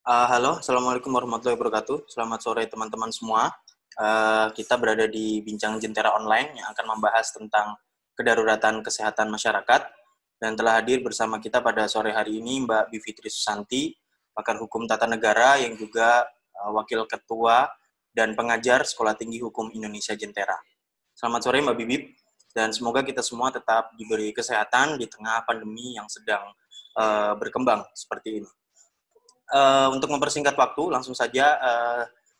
Halo, Assalamualaikum warahmatullahi wabarakatuh. Selamat sore teman-teman semua. Kita berada di Bincang Jentera Online yang akan membahas tentang kedaruratan kesehatan masyarakat. Dan telah hadir bersama kita pada sore hari ini Mbak Bivitri Susanti, pakar hukum tata negara yang juga wakil ketua dan pengajar Sekolah Tinggi Hukum Indonesia Jentera. Selamat sore Mbak Bibip, dan semoga kita semua tetap diberi kesehatan di tengah pandemi yang sedang berkembang seperti ini. Untuk mempersingkat waktu, langsung saja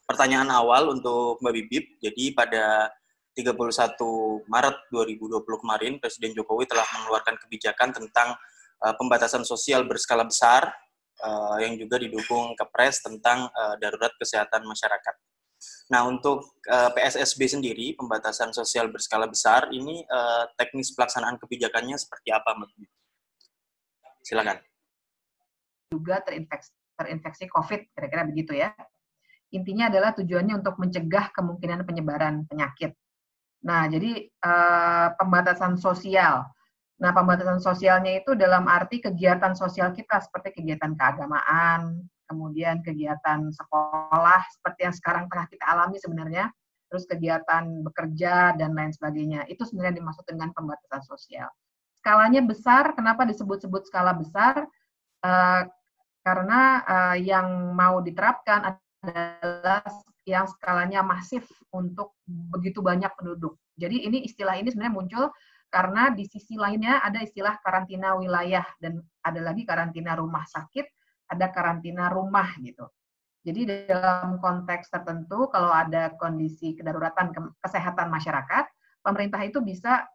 pertanyaan awal untuk Mbak Bibip. Jadi pada 31 Maret 2020 kemarin, Presiden Jokowi telah mengeluarkan kebijakan tentang pembatasan sosial berskala besar yang juga didukung Kepres tentang darurat kesehatan masyarakat. Nah, untuk PSSB sendiri, pembatasan sosial berskala besar, ini teknis pelaksanaan kebijakannya seperti apa, Mbak Bibip? Silakan. Juga terinfeksi COVID, kira-kira begitu ya. Intinya adalah tujuannya untuk mencegah kemungkinan penyebaran penyakit. Nah, jadi pembatasan sosial. Nah, pembatasan sosialnya itu dalam arti kegiatan sosial kita seperti kegiatan keagamaan, kemudian kegiatan sekolah seperti yang sekarang tengah kita alami sebenarnya, terus kegiatan bekerja dan lain sebagainya. Itu sebenarnya dimaksud dengan pembatasan sosial. Skalanya besar, kenapa disebut-sebut skala besar? Karena yang mau diterapkan adalah yang skalanya masif untuk begitu banyak penduduk. Jadi istilah ini sebenarnya muncul karena di sisi lainnya ada istilah karantina wilayah dan ada lagi karantina rumah sakit, ada karantina rumah gitu. Jadi dalam konteks tertentu kalau ada kondisi kedaruratan kesehatan masyarakat, pemerintah itu bisa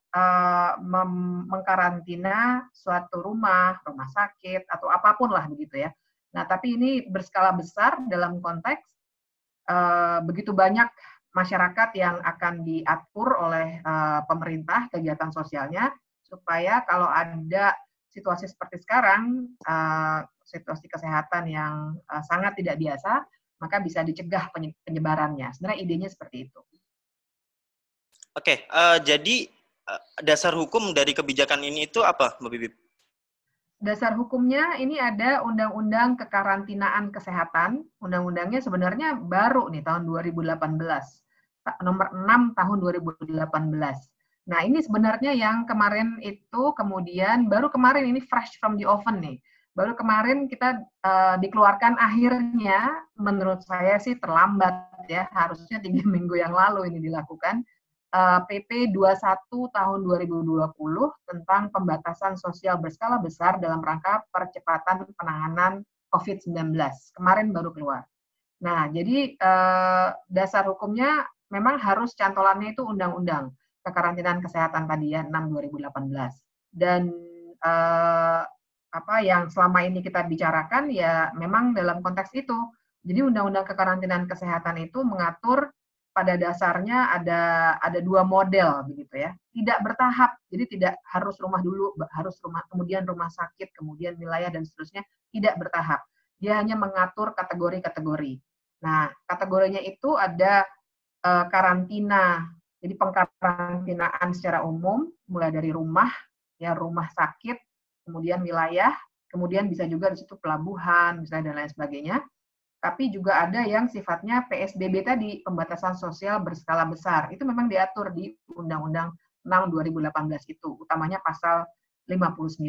mengkarantina suatu rumah sakit, atau apapun lah begitu ya. Nah, tapi ini berskala besar dalam konteks begitu banyak masyarakat yang akan diatur oleh pemerintah kegiatan sosialnya, supaya kalau ada situasi seperti sekarang, situasi kesehatan yang sangat tidak biasa, maka bisa dicegah penyebarannya. Sebenarnya idenya seperti itu. Oke, jadi dasar hukum dari kebijakan ini itu apa, Mbak Bibip? Dasar hukumnya ini ada Undang-Undang Kekarantinaan Kesehatan. Undang-undangnya sebenarnya baru nih tahun 2018. Nomor 6 tahun 2018. Nah, ini sebenarnya yang kemarin itu kemudian baru kemarin ini fresh from the oven nih. Baru kemarin kita dikeluarkan, akhirnya menurut saya sih terlambat ya, harusnya 3 minggu yang lalu ini dilakukan. PP 21 tahun 2020 tentang pembatasan sosial berskala besar dalam rangka percepatan penanganan COVID-19. Kemarin baru keluar. Nah, jadi dasar hukumnya memang harus cantolannya itu Undang-Undang Kekarantinaan Kesehatan tadi ya, 6 2018. Dan apa yang selama ini kita bicarakan ya memang dalam konteks itu. Jadi Undang-Undang Kekarantinaan Kesehatan itu mengatur pada dasarnya ada 2 model begitu ya. Tidak bertahap. Jadi tidak harus rumah dulu, harus rumah, kemudian rumah sakit, kemudian wilayah dan seterusnya, tidak bertahap. Dia hanya mengatur kategori-kategori. Nah, kategorinya itu ada karantina. Jadi pengkarantinaan secara umum mulai dari rumah, ya rumah sakit, kemudian wilayah, kemudian bisa juga di situ pelabuhan, misalnya dan lain sebagainya. Tapi juga ada yang sifatnya PSBB tadi, pembatasan sosial berskala besar. Itu memang diatur di Undang-Undang 6 2018 itu, utamanya pasal 59.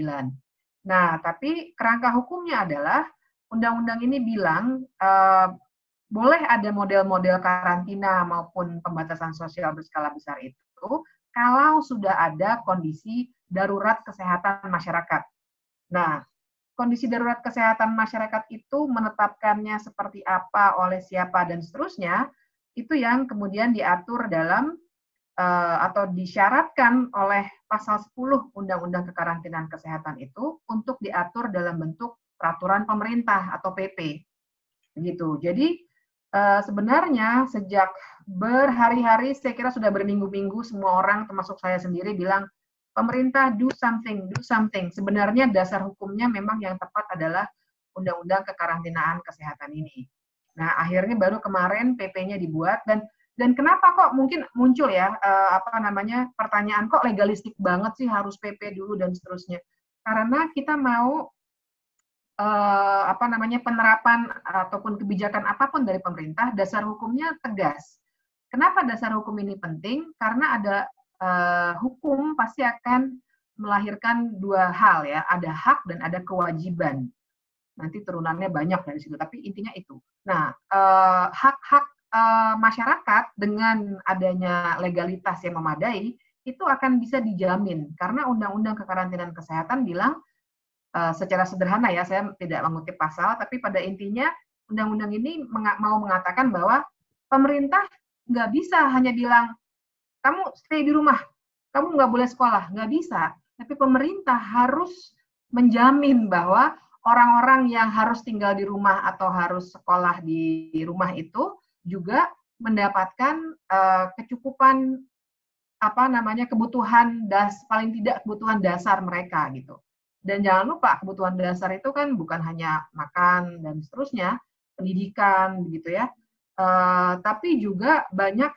Nah, tapi kerangka hukumnya adalah undang-undang ini bilang boleh ada model-model karantina maupun pembatasan sosial berskala besar itu kalau sudah ada kondisi darurat kesehatan masyarakat. Nah, kondisi darurat kesehatan masyarakat itu menetapkannya seperti apa, oleh siapa, dan seterusnya, itu yang kemudian diatur dalam atau disyaratkan oleh pasal 10 Undang-Undang Kekarantinaan Kesehatan itu untuk diatur dalam bentuk peraturan pemerintah atau PP. Begitu. Jadi sebenarnya sejak berhari-hari, saya kira sudah berminggu-minggu, semua orang termasuk saya sendiri bilang, pemerintah do something, do something. Sebenarnya dasar hukumnya memang yang tepat adalah Undang-Undang Kekarantinaan Kesehatan ini. Nah, akhirnya baru kemarin PP-nya dibuat, dan kenapa kok mungkin muncul ya pertanyaan, kok legalistik banget sih harus PP dulu dan seterusnya. Karena kita mau penerapan ataupun kebijakan apapun dari pemerintah, dasar hukumnya tegas. Kenapa dasar hukum ini penting? Karena ada hukum pasti akan melahirkan dua hal ya, ada hak dan ada kewajiban. Nanti turunannya banyak dari situ, tapi intinya itu. Nah, hak-hak masyarakat dengan adanya legalitas yang memadai itu akan bisa dijamin karena Undang-Undang Kekarantinaan Kesehatan bilang secara sederhana ya, saya tidak mengutip pasal, tapi pada intinya undang-undang ini mau mengatakan bahwa pemerintah nggak bisa hanya bilang kamu stay di rumah, kamu nggak boleh sekolah, nggak bisa. Tapi pemerintah harus menjamin bahwa orang-orang yang harus tinggal di rumah atau harus sekolah di rumah itu juga mendapatkan kecukupan kebutuhan paling tidak kebutuhan dasar mereka gitu. Dan jangan lupa kebutuhan dasar itu kan bukan hanya makan dan seterusnya, pendidikan begitu ya, tapi juga banyak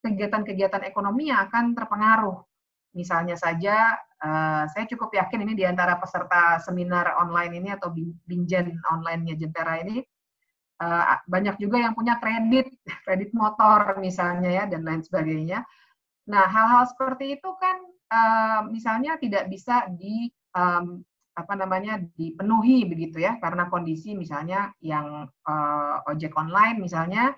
kegiatan-kegiatan ekonomi yang akan terpengaruh. Misalnya saja, saya cukup yakin ini di antara peserta seminar online ini atau Binjen online-nya Jentera ini, banyak juga yang punya kredit motor misalnya ya, dan lain sebagainya. Nah, hal-hal seperti itu kan misalnya tidak bisa dipenuhi begitu ya, karena kondisi misalnya yang ojek online misalnya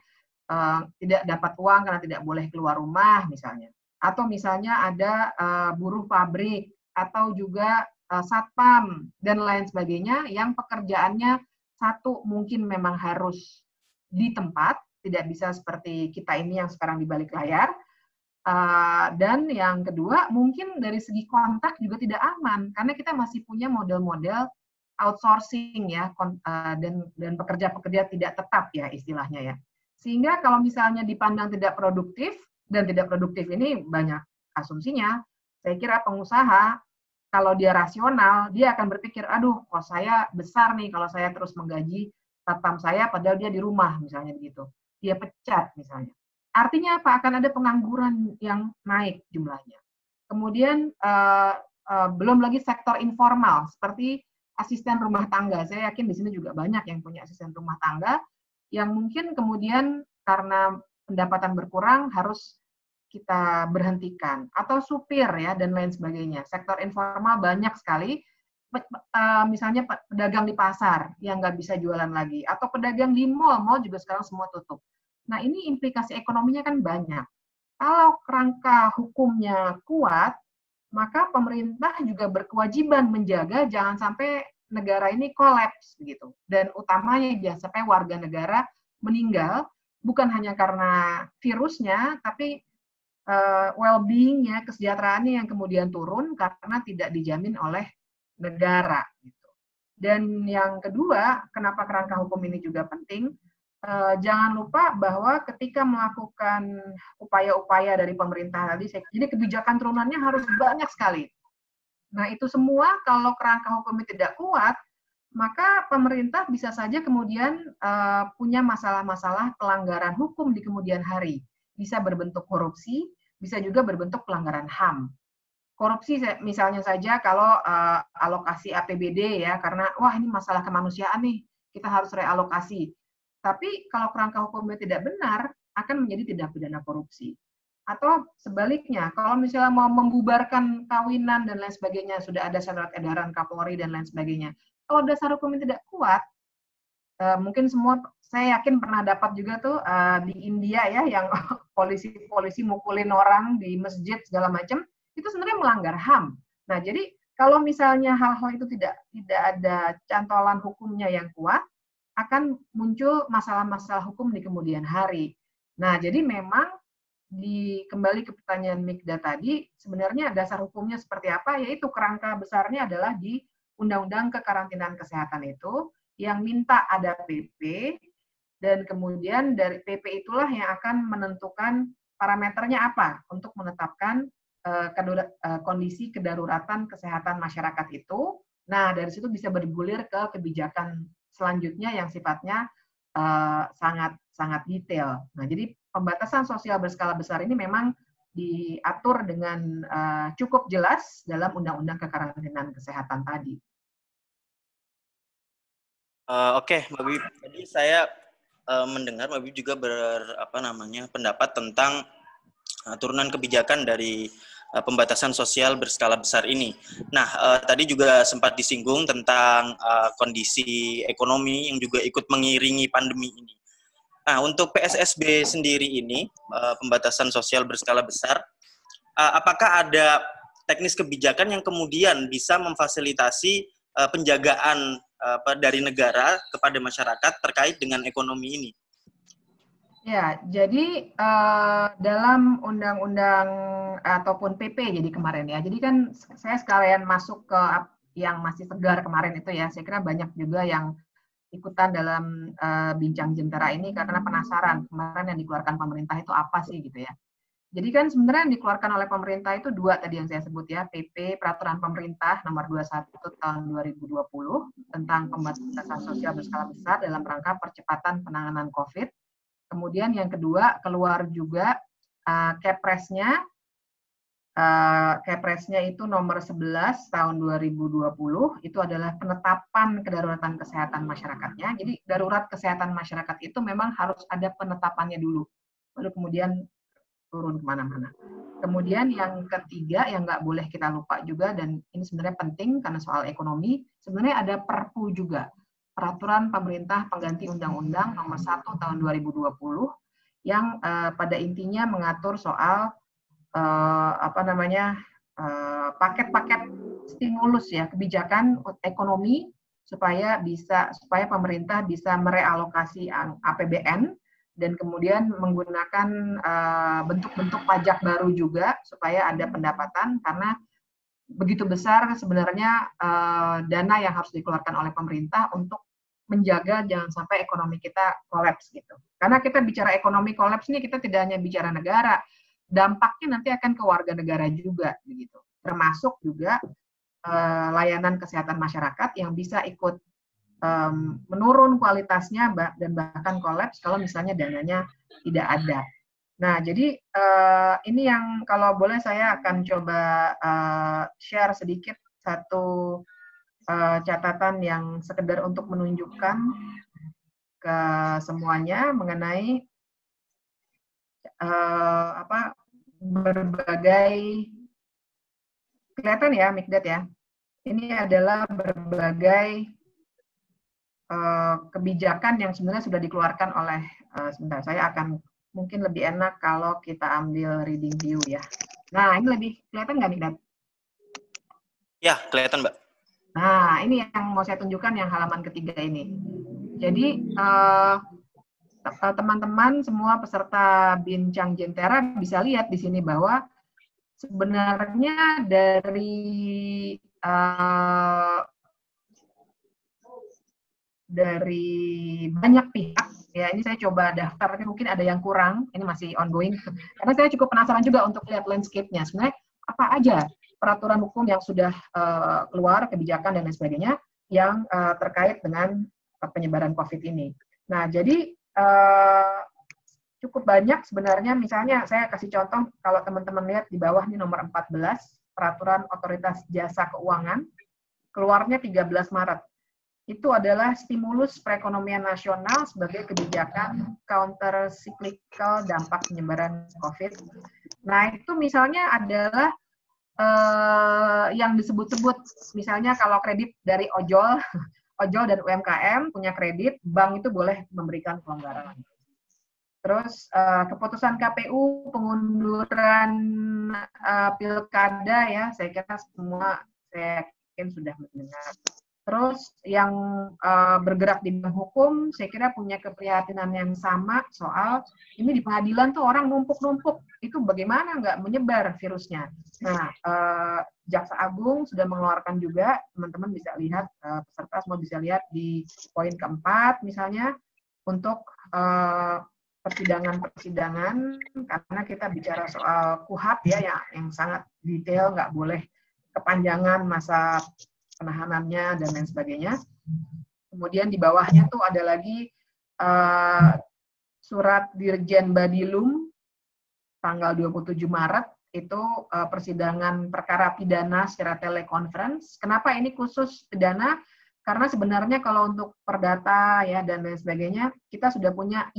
tidak dapat uang karena tidak boleh keluar rumah misalnya, atau misalnya ada buruh pabrik atau juga satpam dan lain sebagainya yang pekerjaannya satu mungkin memang harus di tempat, tidak bisa seperti kita ini yang sekarang di balik layar. Dan yang kedua, mungkin dari segi kontak juga tidak aman, karena kita masih punya model-model outsourcing ya, dan pekerja-pekerja tidak tetap ya istilahnya ya. Sehingga kalau misalnya dipandang tidak produktif, dan tidak produktif ini banyak asumsinya, saya kira pengusaha, kalau dia rasional, dia akan berpikir, aduh kok saya besar nih kalau saya terus menggaji satpam saya padahal dia di rumah, misalnya begitu. Dia pecat misalnya. Artinya apa? Akan ada pengangguran yang naik jumlahnya. Kemudian belum lagi sektor informal seperti asisten rumah tangga. Saya yakin di sini juga banyak yang punya asisten rumah tangga yang mungkin kemudian karena pendapatan berkurang harus kita berhentikan. Atau supir ya dan lain sebagainya. Sektor informal banyak sekali. Misalnya pedagang di pasar yang nggak bisa jualan lagi. Atau pedagang di mall juga sekarang semua tutup. Nah, ini implikasi ekonominya kan banyak. Kalau kerangka hukumnya kuat, maka pemerintah juga berkewajiban menjaga jangan sampai negara ini kolaps begitu. Dan utamanya jangan sampai warga negara meninggal bukan hanya karena virusnya, tapi well-being-nya, kesejahteraannya yang kemudian turun karena tidak dijamin oleh negara. Gitu. Dan yang kedua, kenapa kerangka hukum ini juga penting? Jangan lupa bahwa ketika melakukan upaya-upaya dari pemerintah tadi, jadi kebijakan turunannya harus banyak sekali. Nah, itu semua kalau kerangka hukumnya tidak kuat, maka pemerintah bisa saja kemudian punya masalah-masalah pelanggaran hukum di kemudian hari. Bisa berbentuk korupsi, bisa juga berbentuk pelanggaran HAM. Korupsi misalnya saja kalau alokasi APBD ya, karena wah ini masalah kemanusiaan nih, kita harus realokasi. Tapi kalau kerangka hukumnya tidak benar, akan menjadi tindak pidana korupsi. Atau sebaliknya, kalau misalnya mau membubarkan kawinan dan lain sebagainya, sudah ada surat edaran Kapolri dan lain sebagainya. Kalau dasar hukumnya tidak kuat, mungkin semua, saya yakin pernah dapat juga tuh di India ya, yang polisi mukulin orang di masjid segala macam, itu sebenarnya melanggar HAM. Nah, jadi kalau misalnya hal-hal itu tidak ada cantolan hukumnya yang kuat, akan muncul masalah-masalah hukum di kemudian hari. Nah, jadi memang kembali ke pertanyaan Mikda tadi, sebenarnya dasar hukumnya seperti apa? Yaitu kerangka besarnya adalah di Undang-Undang Kekarantinaan Kesehatan itu, yang minta ada PP, dan kemudian dari PP itulah yang akan menentukan parameternya apa untuk menetapkan kondisi kedaruratan kesehatan masyarakat itu. Nah, dari situ bisa bergulir ke kebijakan selanjutnya yang sifatnya sangat detail. Nah, jadi pembatasan sosial berskala besar ini memang diatur dengan cukup jelas dalam Undang-Undang Kekarantinaan Kesehatan tadi. Oke, Mbak Bib. Tadi saya mendengar Mbak Bib juga pendapat tentang turunan kebijakan dari pembatasan sosial berskala besar ini. Nah, tadi juga sempat disinggung tentang kondisi ekonomi yang juga ikut mengiringi pandemi ini. Nah, untuk PSSB sendiri ini, pembatasan sosial berskala besar, apakah ada teknis kebijakan yang kemudian bisa memfasilitasi penjagaan dari negara kepada masyarakat terkait dengan ekonomi ini? Ya, jadi dalam undang-undang ataupun PP jadi kemarin ya. Jadi kan saya sekalian masuk ke yang masih segar kemarin itu ya. Saya kira banyak juga yang ikutan dalam bincang jentera ini karena penasaran kemarin yang dikeluarkan pemerintah itu apa sih gitu ya. Jadi kan sebenarnya yang dikeluarkan oleh pemerintah itu dua tadi yang saya sebut ya, PP Peraturan Pemerintah Nomor 21 Tahun 2020 tentang pembatasan sosial berskala besar dalam rangka percepatan penanganan COVID. Kemudian yang kedua, keluar juga Kepresnya itu nomor 11 tahun 2020, itu adalah penetapan kedaruratan kesehatan masyarakatnya. Jadi darurat kesehatan masyarakat itu memang harus ada penetapannya dulu, baru kemudian turun kemana-mana. Kemudian yang ketiga, yang nggak boleh kita lupa juga, dan ini sebenarnya penting karena soal ekonomi, sebenarnya ada Perpu juga. Peraturan Pemerintah Pengganti Undang-Undang Nomor 1 Tahun 2020 yang pada intinya mengatur soal paket-paket stimulus ya, kebijakan ekonomi supaya pemerintah bisa merealokasi APBN dan kemudian menggunakan bentuk-bentuk pajak baru juga supaya ada pendapatan, karena begitu besar sebenarnya dana yang harus dikeluarkan oleh pemerintah untuk menjaga jangan sampai ekonomi kita kolaps gitu. Karena kita bicara ekonomi kolaps ini kita tidak hanya bicara negara, dampaknya nanti akan ke warga negara juga begitu. Termasuk juga layanan kesehatan masyarakat yang bisa ikut menurun kualitasnya dan bahkan kolaps kalau misalnya dananya tidak ada. Nah, jadi ini yang kalau boleh saya akan coba share sedikit satu catatan yang sekedar untuk menunjukkan ke semuanya mengenai berbagai, kelihatan ya Mikdad ya, ini adalah berbagai kebijakan yang sebenarnya sudah dikeluarkan oleh, sebentar saya akan mungkin lebih enak kalau kita ambil reading view ya. Nah, ini lebih kelihatan nggak Mikdad? Ya, kelihatan Mbak. Nah, ini yang mau saya tunjukkan yang halaman ketiga ini. Jadi, teman-teman semua peserta Bincang Jentera bisa lihat di sini bahwa sebenarnya dari banyak pihak, ya ini saya coba daftar, tapi mungkin ada yang kurang, ini masih ongoing, karena saya cukup penasaran juga untuk lihat landscape-nya, sebenarnya apa aja peraturan hukum yang sudah keluar, kebijakan dan lain sebagainya, yang terkait dengan penyebaran COVID ini. Nah, jadi cukup banyak sebenarnya, misalnya saya kasih contoh, kalau teman-teman lihat di bawah ini nomor 14, Peraturan Otoritas Jasa Keuangan, keluarnya 13 Maret. Itu adalah stimulus perekonomian nasional sebagai kebijakan counter cyclical dampak penyebaran COVID. Nah, itu misalnya adalah yang disebut-sebut, misalnya kalau kredit dari ojol dan UMKM punya kredit, bank itu boleh memberikan pelonggaran. Terus keputusan KPU pengunduran pilkada ya, saya kira semua saya yakin sudah mendengar. Terus yang bergerak di bidang hukum, saya kira punya keprihatinan yang sama soal ini di pengadilan tuh orang numpuk-numpuk, itu bagaimana nggak menyebar virusnya. Nah, Jaksa Agung sudah mengeluarkan juga, teman-teman bisa lihat, peserta semua bisa lihat di poin keempat misalnya, untuk persidangan-persidangan, karena kita bicara soal KUHP ya, yang sangat detail, nggak boleh kepanjangan masa penahanannya dan lain sebagainya. Kemudian di bawahnya tuh ada lagi surat Dirjen Badilum tanggal 27 Maret, itu persidangan perkara pidana secara telekonferensi. Kenapa ini khusus pidana? Karena sebenarnya kalau untuk perdata ya dan lain sebagainya, kita sudah punya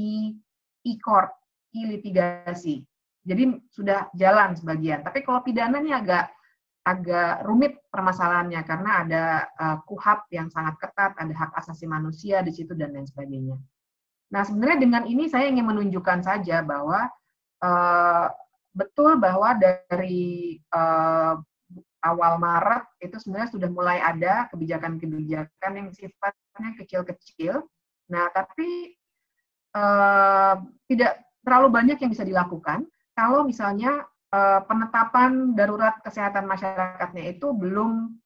e-court, e-litigasi. Jadi sudah jalan sebagian. Tapi kalau pidana ini agak rumit permasalahannya karena ada KUHP yang sangat ketat, ada hak asasi manusia di situ dan lain sebagainya. Nah, sebenarnya dengan ini saya ingin menunjukkan saja bahwa betul bahwa dari awal Maret itu sebenarnya sudah mulai ada kebijakan-kebijakan yang sifatnya kecil-kecil. Nah, tapi tidak terlalu banyak yang bisa dilakukan kalau misalnya penetapan darurat kesehatan masyarakatnya itu belum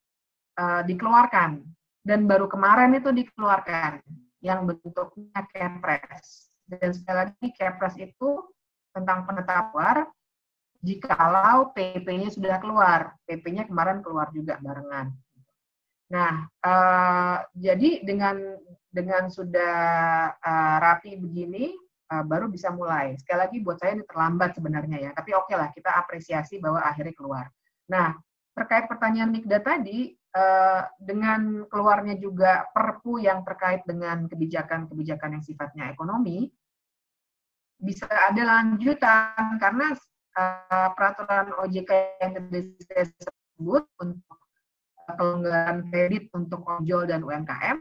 dikeluarkan. Dan baru kemarin itu dikeluarkan, yang bentuknya Kepres. Dan sekali lagi, Kepres itu tentang penetapan jikalau PP-nya sudah keluar. PP-nya kemarin keluar juga barengan. Nah, jadi dengan sudah rapi begini, baru bisa mulai. Sekali lagi buat saya ini terlambat sebenarnya ya, tapi oke lah, kita apresiasi bahwa akhirnya keluar. Nah, terkait pertanyaan Mikda tadi, dengan keluarnya juga Perpu yang terkait dengan kebijakan-kebijakan yang sifatnya ekonomi, bisa ada lanjutan karena peraturan OJK yang disebut untuk kelonggaran kredit untuk ojol dan UMKM,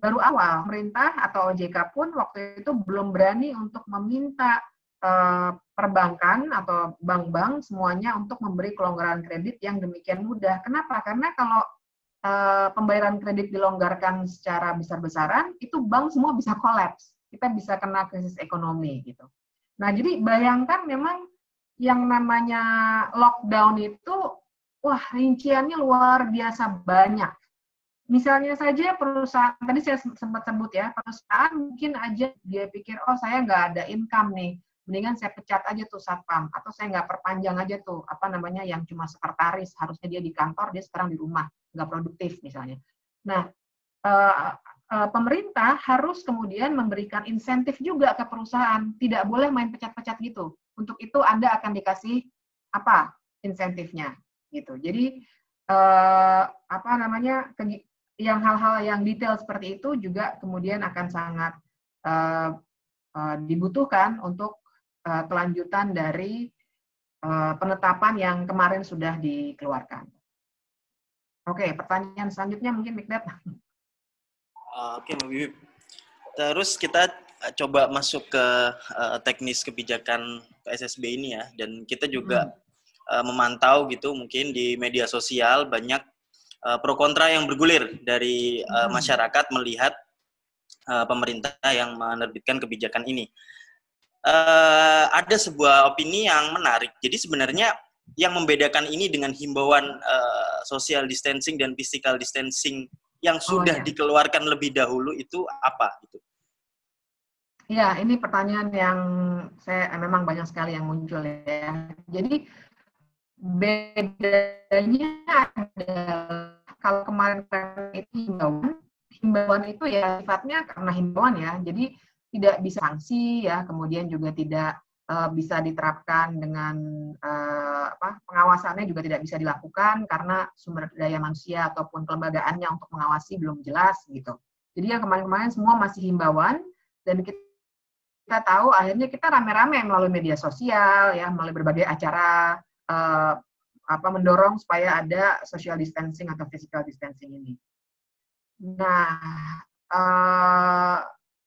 baru awal pemerintah atau OJK pun waktu itu belum berani untuk meminta perbankan atau bank-bank semuanya untuk memberi kelonggaran kredit yang demikian mudah. Kenapa? Karena kalau pembayaran kredit dilonggarkan secara besar-besaran, itu bank semua bisa kolaps. Kita bisa kena krisis ekonomi gitu. Nah, jadi bayangkan memang yang namanya lockdown itu, wah, rinciannya luar biasa banyak. Misalnya saja perusahaan, tadi saya sempat sebut ya, perusahaan mungkin aja dia pikir, oh saya nggak ada income nih, mendingan saya pecat aja tuh satpam, atau saya nggak perpanjang aja tuh, yang cuma sekretaris, harusnya dia di kantor, dia sekarang di rumah, nggak produktif misalnya. Nah, pemerintah harus kemudian memberikan insentif juga ke perusahaan, tidak boleh main pecat-pecat gitu. Untuk itu Anda akan dikasih apa insentifnya gitu. Jadi yang hal-hal yang detail seperti itu juga kemudian akan sangat dibutuhkan untuk kelanjutan dari penetapan yang kemarin sudah dikeluarkan. Oke, pertanyaan selanjutnya mungkin Mikdad. Oke, Mbak Bibip. Terus kita coba masuk ke teknis kebijakan PSSB ini ya, dan kita juga memantau gitu mungkin di media sosial banyak pro kontra yang bergulir dari masyarakat melihat pemerintah yang menerbitkan kebijakan ini. Ada sebuah opini yang menarik. Jadi sebenarnya yang membedakan ini dengan himbauan social distancing dan physical distancing yang sudah dikeluarkan lebih dahulu itu apa gitu? Ya, ini pertanyaan yang memang banyak sekali yang muncul ya. Jadi bedanya adalah kalau kemarin itu himbauan itu ya sifatnya karena himbauan ya, jadi tidak bisa sanksi ya, kemudian juga tidak bisa diterapkan dengan pengawasannya juga tidak bisa dilakukan karena sumber daya manusia ataupun kelembagaannya untuk mengawasi belum jelas gitu. Jadi yang kemarin-kemarin semua masih himbauan dan kita tahu akhirnya kita rame-rame melalui media sosial ya, melalui berbagai acara mendorong supaya ada social distancing atau physical distancing ini. Nah,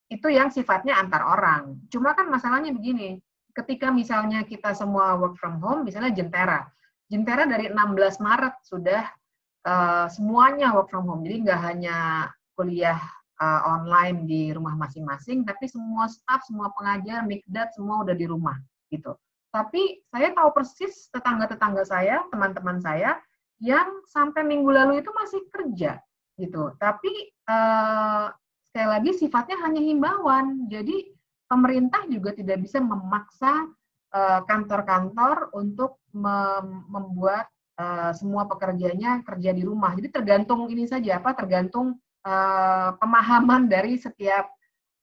itu yang sifatnya antar orang. Cuma kan masalahnya begini, ketika misalnya kita semua work from home, misalnya Jentera dari 16 Maret sudah semuanya work from home, jadi nggak hanya kuliah online di rumah masing-masing, tapi semua staff, semua pengajar, Mikdad, semua udah di rumah gitu. Tapi saya tahu persis tetangga-tetangga saya, teman-teman saya, yang sampai minggu lalu itu masih kerja gitu. Tapi sekali lagi sifatnya hanya himbauan. Jadi pemerintah juga tidak bisa memaksa kantor-kantor untuk membuat semua pekerjanya kerja di rumah. Jadi tergantung ini saja, tergantung pemahaman dari setiap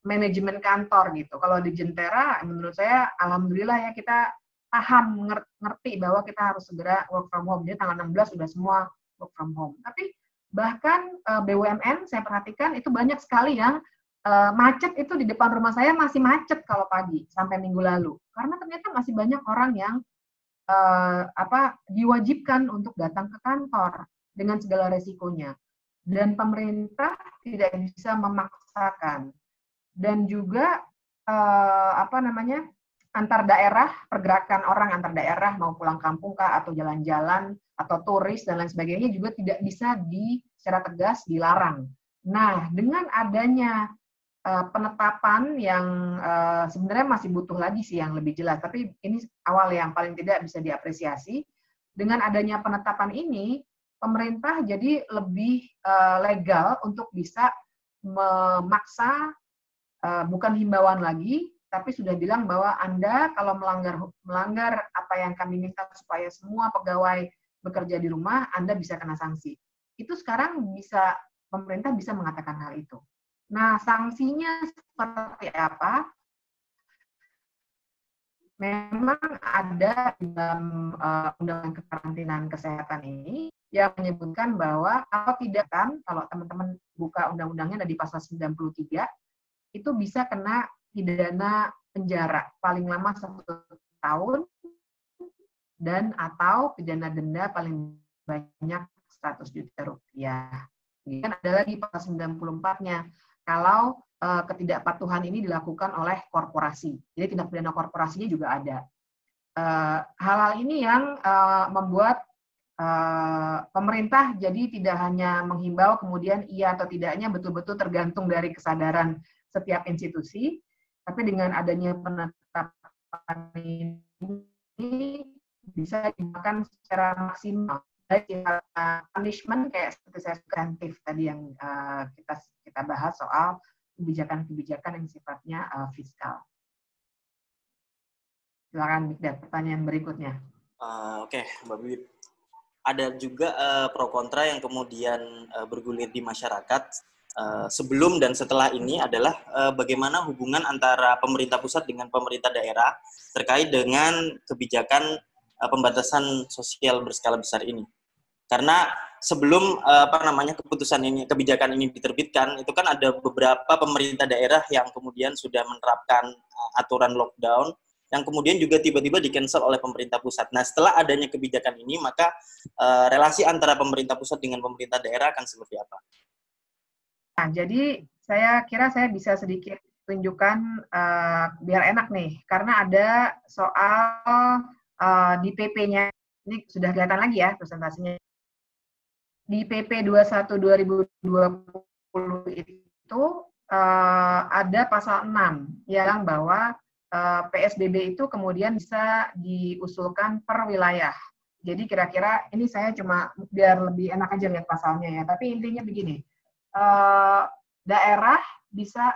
manajemen kantor gitu. Kalau di Jentera, menurut saya, alhamdulillah ya kita paham, ngerti bahwa kita harus segera work from home. Jadi tanggal 16 sudah semua work from home. Tapi Bahkan BUMN saya perhatikan itu banyak sekali yang macet itu di depan rumah saya masih macet kalau pagi sampai minggu lalu. Karena ternyata masih banyak orang yang diwajibkan untuk datang ke kantor dengan segala resikonya. Dan pemerintah tidak bisa memaksakan. Dan juga antar daerah, pergerakan orang antar daerah mau pulang kampung kah atau jalan-jalan atau turis dan lain sebagainya juga tidak bisa secara tegas dilarang. Nah, dengan adanya penetapan yang sebenarnya masih butuh lagi sih yang lebih jelas, tapi ini awal yang paling tidak bisa diapresiasi. Dengan adanya penetapan ini, pemerintah jadi lebih legal untuk bisa memaksa, bukan himbauan lagi, tapi sudah bilang bahwa Anda kalau melanggar apa yang kami minta supaya semua pegawai bekerja di rumah, Anda bisa kena sanksi. Itu sekarang pemerintah bisa mengatakan hal itu. Nah, sanksinya seperti apa? Memang ada dalam Undang-Undang Kekarantinaan Kesehatan ini yang menyebutkan bahwa kalau teman-teman buka undang-undangnya di pasal 93, itu bisa kena pidana penjara paling lama 1 tahun dan atau pidana denda paling banyak 100 juta rupiah. Dan ada lagi pasal 94-nya kalau ketidakpatuhan ini dilakukan oleh korporasi. Jadi tindak pidana korporasinya juga ada. Hal-hal ini yang membuat pemerintah jadi tidak hanya menghimbau kemudian iya atau tidaknya betul-betul tergantung dari kesadaran setiap institusi, tapi dengan adanya penetapan ini bisa digunakan secara maksimal. Baik punishment kayak seperti saya insentif tadi yang kita bahas soal kebijakan-kebijakan yang sifatnya fiskal. Silakan Bigdat, pertanyaan berikutnya. Oke, Mbak Bibip. Ada juga pro kontra yang kemudian bergulir di masyarakat sebelum dan setelah ini adalah bagaimana hubungan antara pemerintah pusat dengan pemerintah daerah terkait dengan kebijakan pembatasan sosial berskala besar ini. Karena sebelum kebijakan ini diterbitkan, itu kan ada beberapa pemerintah daerah yang kemudian sudah menerapkan aturan lockdown yang kemudian juga tiba-tiba di-cancel oleh pemerintah pusat. Nah, setelah adanya kebijakan ini, maka relasi antara pemerintah pusat dengan pemerintah daerah akan seperti apa? Nah, jadi saya kira saya bisa sedikit tunjukkan biar enak nih, karena ada soal di PP-nya, ini sudah kelihatan lagi ya presentasinya. Di PP 21 2020 itu ada pasal 6 yang bahwa PSBB itu kemudian bisa diusulkan per wilayah. Jadi kira-kira ini saya cuma biar lebih enak aja lihat pasalnya ya. Tapi intinya begini, daerah bisa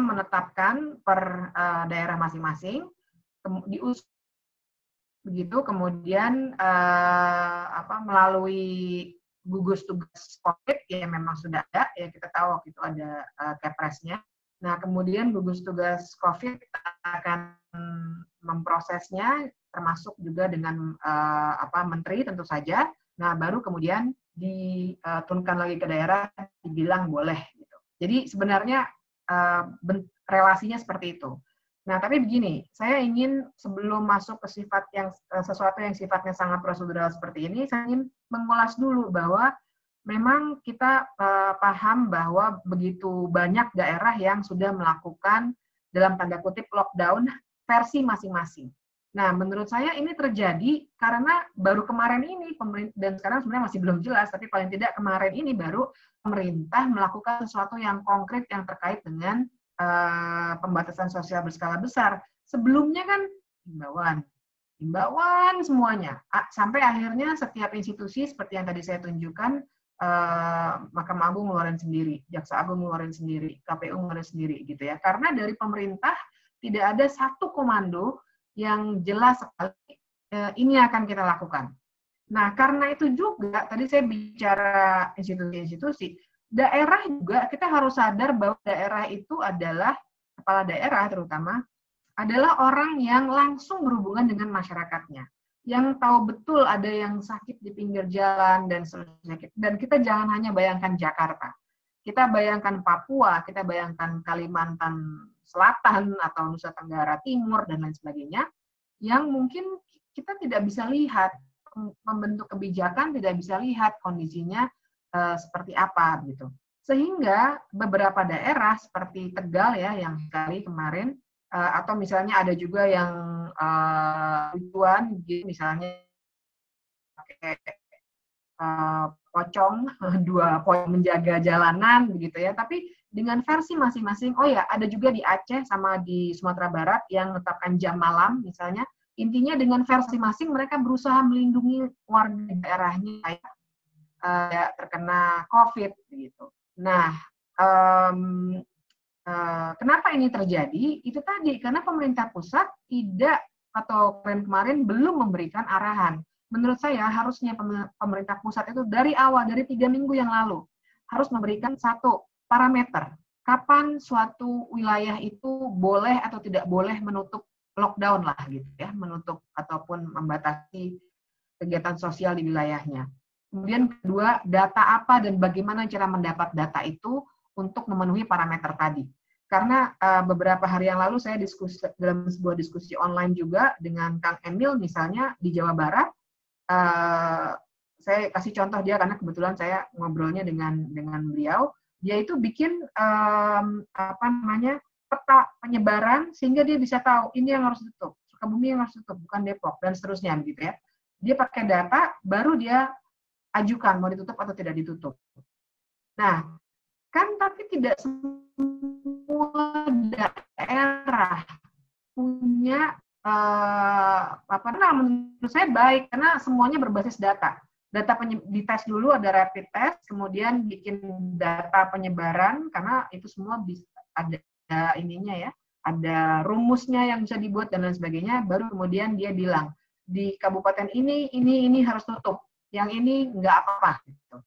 menetapkan per daerah masing-masing, diusul begitu, kemudian melalui gugus tugas COVID ya memang sudah ada ya, kita tahu waktu itu ada Kepresnya. Nah, kemudian gugus tugas COVID akan memprosesnya, termasuk juga dengan menteri tentu saja. Nah, baru kemudian diturunkan lagi ke daerah, dibilang boleh. Gitu. Jadi sebenarnya relasinya seperti itu. Nah, tapi begini, saya ingin sebelum masuk ke sesuatu yang sifatnya sangat prosedural seperti ini, saya ingin mengulas dulu bahwa memang kita paham bahwa begitu banyak daerah yang sudah melakukan dalam tanda kutip lockdown versi masing-masing. Nah, menurut saya ini terjadi karena baru kemarin ini pemerintah, dan sekarang sebenarnya masih belum jelas, tapi paling tidak kemarin ini baru pemerintah melakukan sesuatu yang konkret yang terkait dengan pembatasan sosial berskala besar. Sebelumnya kan himbauan semuanya, sampai akhirnya setiap institusi seperti yang tadi saya tunjukkan, Mahkamah Agung ngeluarin sendiri, Jaksa Agung ngeluarin sendiri, KPU ngeluarin sendiri gitu ya. Karena dari pemerintah tidak ada satu komando yang jelas sekali ini akan kita lakukan. Nah, karena itu juga tadi saya bicara institusi-institusi, daerah juga kita harus sadar bahwa daerah itu adalah kepala daerah terutama adalah orang yang langsung berhubungan dengan masyarakatnya. yang tahu betul ada yang sakit di pinggir jalan dan seterusnya. Dan kita jangan hanya bayangkan Jakarta. Kita bayangkan Papua, kita bayangkan Kalimantan Selatan atau Nusa Tenggara Timur dan lain sebagainya, yang mungkin kita tidak bisa lihat, membentuk kebijakan tidak bisa lihat kondisinya seperti apa gitu. Sehingga beberapa daerah seperti Tegal ya yang sekali kemarin, atau misalnya ada juga yang tujuan misalnya pakai pocong, 2 pocong menjaga jalanan begitu ya, tapi dengan versi masing-masing. Oh ya, ada juga di Aceh sama di Sumatera Barat yang menetapkan jam malam misalnya. Intinya dengan versi masing mereka berusaha melindungi warga daerahnya kayak terkena COVID begitu. Nah, kenapa ini terjadi? Itu tadi, karena pemerintah pusat tidak atau kemarin belum memberikan arahan. Menurut saya harusnya pemerintah pusat itu dari awal, dari 3 minggu yang lalu, harus memberikan satu parameter. Kapan suatu wilayah itu boleh atau tidak boleh menutup lockdown lah gitu ya, menutup ataupun membatasi kegiatan sosial di wilayahnya. Kemudian kedua, data apa dan bagaimana cara mendapat data itu untuk memenuhi parameter tadi. Karena beberapa hari yang lalu saya diskusi dalam sebuah diskusi online juga dengan Kang Emil misalnya di Jawa Barat. Saya kasih contoh dia karena kebetulan saya ngobrolnya dengan beliau. Dia itu bikin peta penyebaran sehingga dia bisa tahu ini yang harus ditutup, Sukabumi yang harus ditutup, bukan Depok dan seterusnya begitu ya. Dia pakai data baru dia ajukan mau ditutup atau tidak ditutup. Nah, kan tapi tidak semua daerah punya menurut saya baik karena semuanya berbasis data. Data dites dulu, ada rapid test, kemudian bikin data penyebaran karena itu semua bisa ada ininya ya, ada rumusnya yang bisa dibuat dan lain sebagainya. Baru kemudian dia bilang di kabupaten ini harus tutup, yang ini nggak apa-apa. Gitu.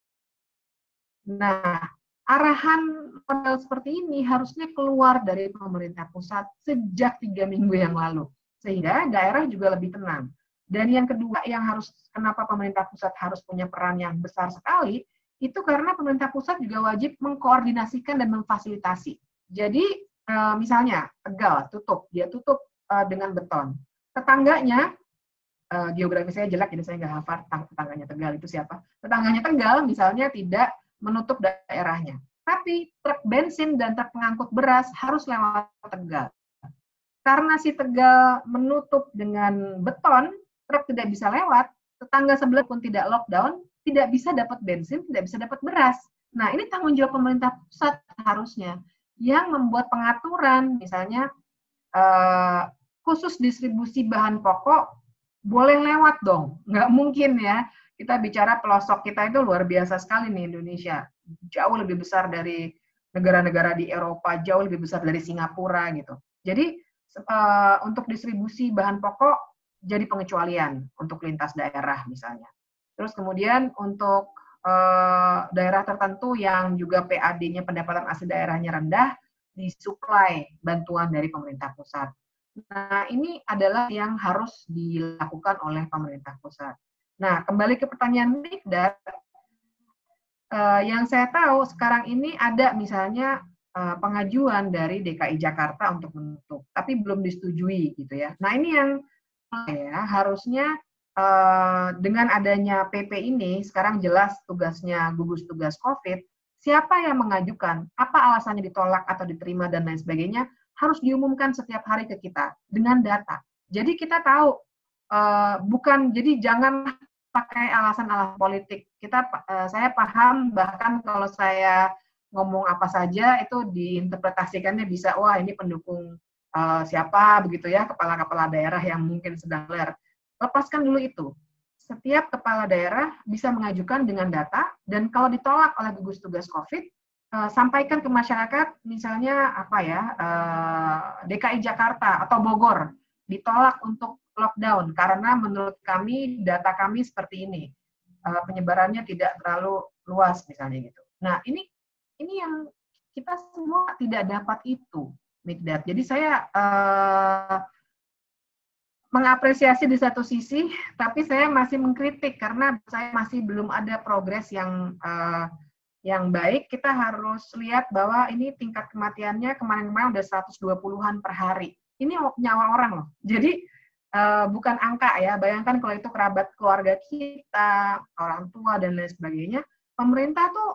Nah, arahan model seperti ini harusnya keluar dari pemerintah pusat sejak 3 minggu yang lalu, sehingga daerah juga lebih tenang. Dan yang kedua, yang harus kenapa pemerintah pusat harus punya peran yang besar sekali, itu karena pemerintah pusat juga wajib mengkoordinasikan dan memfasilitasi. Jadi, misalnya Tegal dia tutup dengan beton. Tetangganya, geografi saya jelek, jadi saya nggak hafal tetangganya Tegal itu siapa. Tetangganya Tegal misalnya tidak menutup daerahnya. Tapi truk bensin dan truk pengangkut beras harus lewat Tegal. Karena si Tegal menutup dengan beton, truk tidak bisa lewat, tetangga sebelah pun tidak lockdown, tidak bisa dapat bensin, tidak bisa dapat beras. Nah, ini tanggung jawab pemerintah pusat harusnya yang membuat pengaturan, misalnya khusus distribusi bahan pokok boleh lewat dong, nggak mungkin ya. Kita bicara pelosok kita itu luar biasa sekali nih Indonesia, jauh lebih besar dari negara-negara di Eropa, jauh lebih besar dari Singapura gitu. Jadi untuk distribusi bahan pokok jadi pengecualian untuk lintas daerah misalnya. Terus kemudian untuk daerah tertentu yang juga PAD-nya pendapatan asli daerahnya rendah, disuplai bantuan dari pemerintah pusat. Nah, ini adalah yang harus dilakukan oleh pemerintah pusat. Nah, kembali ke pertanyaan Mikdad, yang saya tahu sekarang ini ada misalnya pengajuan dari DKI Jakarta untuk menutup, tapi belum disetujui gitu ya. Nah, ini yang ya harusnya dengan adanya PP ini sekarang jelas tugasnya gugus tugas COVID, siapa yang mengajukan, apa alasannya ditolak atau diterima dan lain sebagainya, harus diumumkan setiap hari ke kita dengan data. Jadi kita tahu jadi jangan pakai alasan-alasan politik. Saya paham bahkan kalau saya ngomong apa saja itu diinterpretasikannya bisa wah ini pendukung siapa begitu ya, kepala-kepala daerah yang mungkin sedang ler. Lepaskan dulu itu. Setiap kepala daerah bisa mengajukan dengan data dan kalau ditolak oleh gugus tugas COVID, sampaikan ke masyarakat misalnya DKI Jakarta atau Bogor ditolak untuk lockdown karena menurut kami data kami seperti ini, penyebarannya tidak terlalu luas misalnya gitu. Nah ini yang kita semua tidak dapat itu, Mikdad. Jadi saya mengapresiasi di satu sisi, tapi saya masih mengkritik karena saya masih belum ada progres yang baik. Kita harus lihat bahwa ini tingkat kematiannya kemarin-kemarin udah 120-an per hari. Ini nyawa orang loh. Jadi bukan angka ya. Bayangkan kalau itu kerabat keluarga kita, orang tua dan lain sebagainya. Pemerintah tuh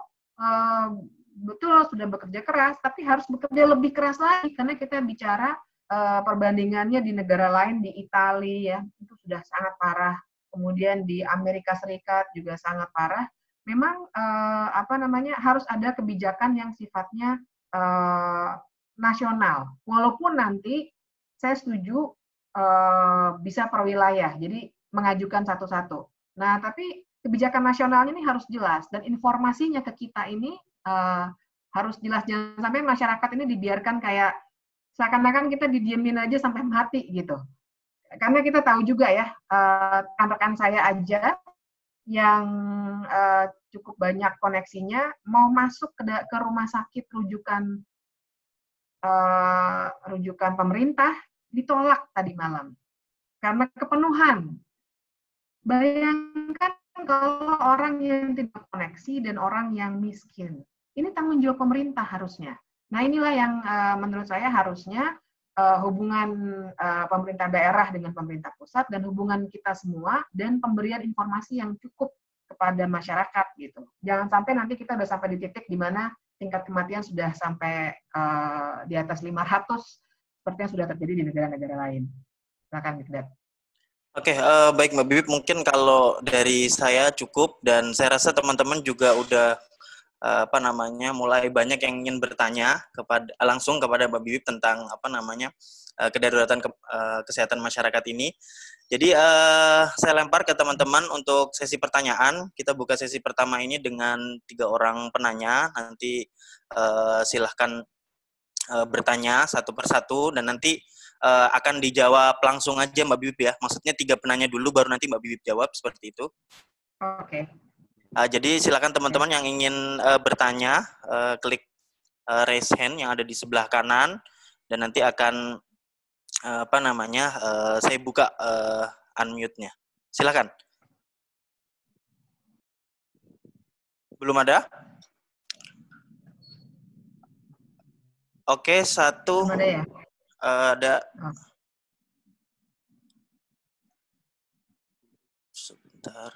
betul sudah bekerja keras, tapi harus bekerja lebih keras lagi karena kita bicara perbandingannya di negara lain, di Italia ya itu sudah sangat parah. Kemudian di Amerika Serikat juga sangat parah. Memang harus ada kebijakan yang sifatnya nasional. Walaupun nanti saya setuju bisa per wilayah, jadi mengajukan satu-satu. Nah, tapi kebijakan nasionalnya ini harus jelas dan informasinya ke kita ini harus jelas. Jangan sampai masyarakat ini dibiarkan kayak seakan-akan kita didiemin aja sampai mati gitu. Karena kita tahu juga ya, rekan-rekan saya aja yang cukup banyak koneksinya mau masuk ke rumah sakit rujukan pemerintah ditolak tadi malam karena kepenuhan. Bayangkan kalau orang yang tidak koneksi dan orang yang miskin, ini tanggung jawab pemerintah harusnya. Nah inilah yang menurut saya harusnya hubungan pemerintah daerah dengan pemerintah pusat dan hubungan kita semua dan pemberian informasi yang cukup kepada masyarakat gitu. Jangan sampai nanti kita udah sampai di titik di mana tingkat kematian sudah sampai di atas 500 seperti yang sudah terjadi di negara-negara lain. Silakan Mikdad. Oke, baik Mbak Bibip, mungkin kalau dari saya cukup dan saya rasa teman-teman juga udah mulai banyak yang ingin bertanya langsung kepada Mbak Bibip tentang kedaruratan kesehatan masyarakat ini. Jadi saya lempar ke teman-teman untuk sesi pertanyaan. Kita buka sesi pertama ini dengan 3 orang penanya. Nanti silahkan bertanya satu persatu dan nanti akan dijawab langsung aja Mbak Bibip ya. Maksudnya 3 penanya dulu baru nanti Mbak Bibip jawab, seperti itu. Oke. Jadi silakan teman-teman yang ingin bertanya, klik raise hand yang ada di sebelah kanan dan nanti akan saya buka unmute-nya. Silakan. Belum ada? Oke, satu. Belum ada ya? Ada. Sebentar.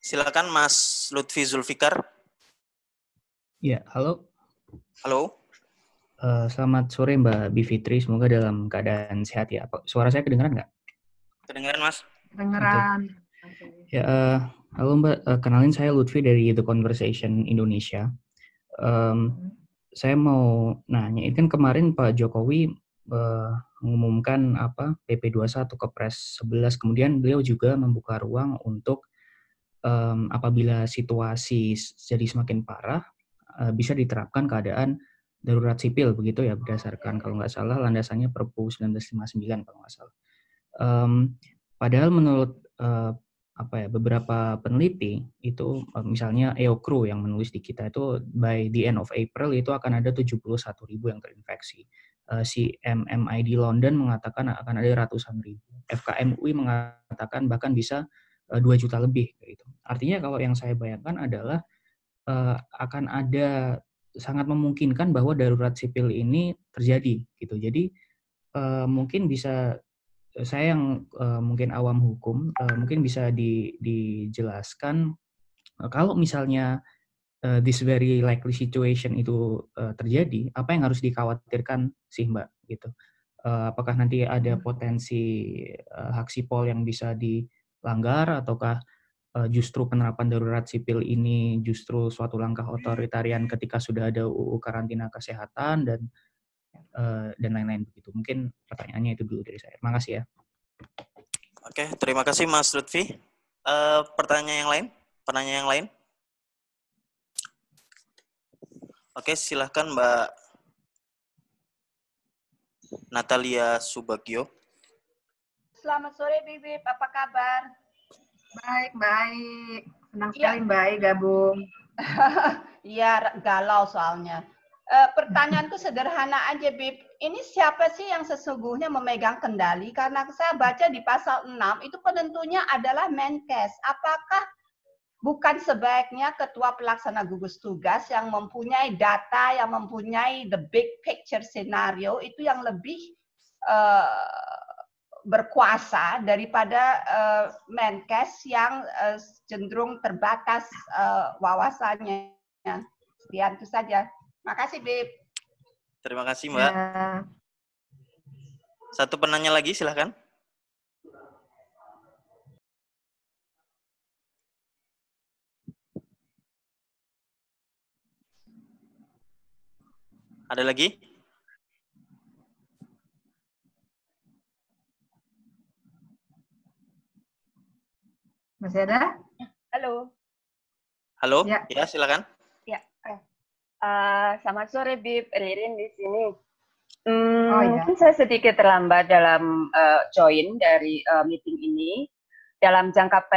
Silakan Mas Lutfi Zulfikar. Ya, halo. Halo. Selamat sore Mbak Bivitri, semoga dalam keadaan sehat ya. Suara saya kedengeran nggak? Kedengeran Mas. Kedengeran. Okay. Ya, halo Mbak, kenalin saya Lutfi dari The Conversation Indonesia. Saya mau nanya, ini kan kemarin Pak Jokowi mengumumkan PP 21 Kepres 11, kemudian beliau juga membuka ruang untuk apabila situasi jadi semakin parah, bisa diterapkan keadaan darurat sipil begitu ya, berdasarkan kalau nggak salah landasannya Perpu 1959 kalau nggak salah. Padahal menurut beberapa peneliti itu misalnya EOCRU yang menulis di kita itu by the end of April itu akan ada 71.000 yang terinfeksi. CMMID London mengatakan akan ada ratusan ribu. FKM UI mengatakan bahkan bisa 2 juta lebih gitu. Artinya kalau yang saya bayangkan adalah akan ada sangat memungkinkan bahwa darurat sipil ini terjadi gitu. Jadi mungkin bisa saya yang mungkin awam hukum mungkin bisa dijelaskan kalau misalnya this very likely situation itu terjadi, apa yang harus dikhawatirkan sih Mbak gitu. Apakah nanti ada potensi hak sipol yang bisa dilanggar ataukah justru penerapan darurat sipil ini justru suatu langkah otoritarian ketika sudah ada UU karantina kesehatan dan lain-lain begitu. Mungkin pertanyaannya itu dulu dari saya. Makasih ya. Oke, terima kasih Mas Lutfi. Pertanyaan yang lain? Penanya yang lain? Oke, silahkan Mbak Natalia Subagio. Selamat sore Bibip, apa kabar? Baik. Senang sekali Mbak gabung. Iya, galau soalnya. Pertanyaanku sederhana aja, Bib. Ini siapa sih yang sesungguhnya memegang kendali? Karena saya baca di pasal 6, itu penentunya adalah Menkes. Apakah bukan sebaiknya ketua pelaksana gugus tugas yang mempunyai data, yang mempunyai the big picture scenario, itu yang lebih berkuasa daripada Menkes yang cenderung terbatas wawasannya. Sekian itu saja. Makasih, Bib. Terima kasih, Mbak. Satu penanya lagi, silahkan. Ada lagi? Masih ada? Halo. Halo? Ya, silakan. Ya. Selamat sore, Bib. Ririn di sini. Mungkin saya sedikit terlambat dalam join dari meeting ini. Dalam jangka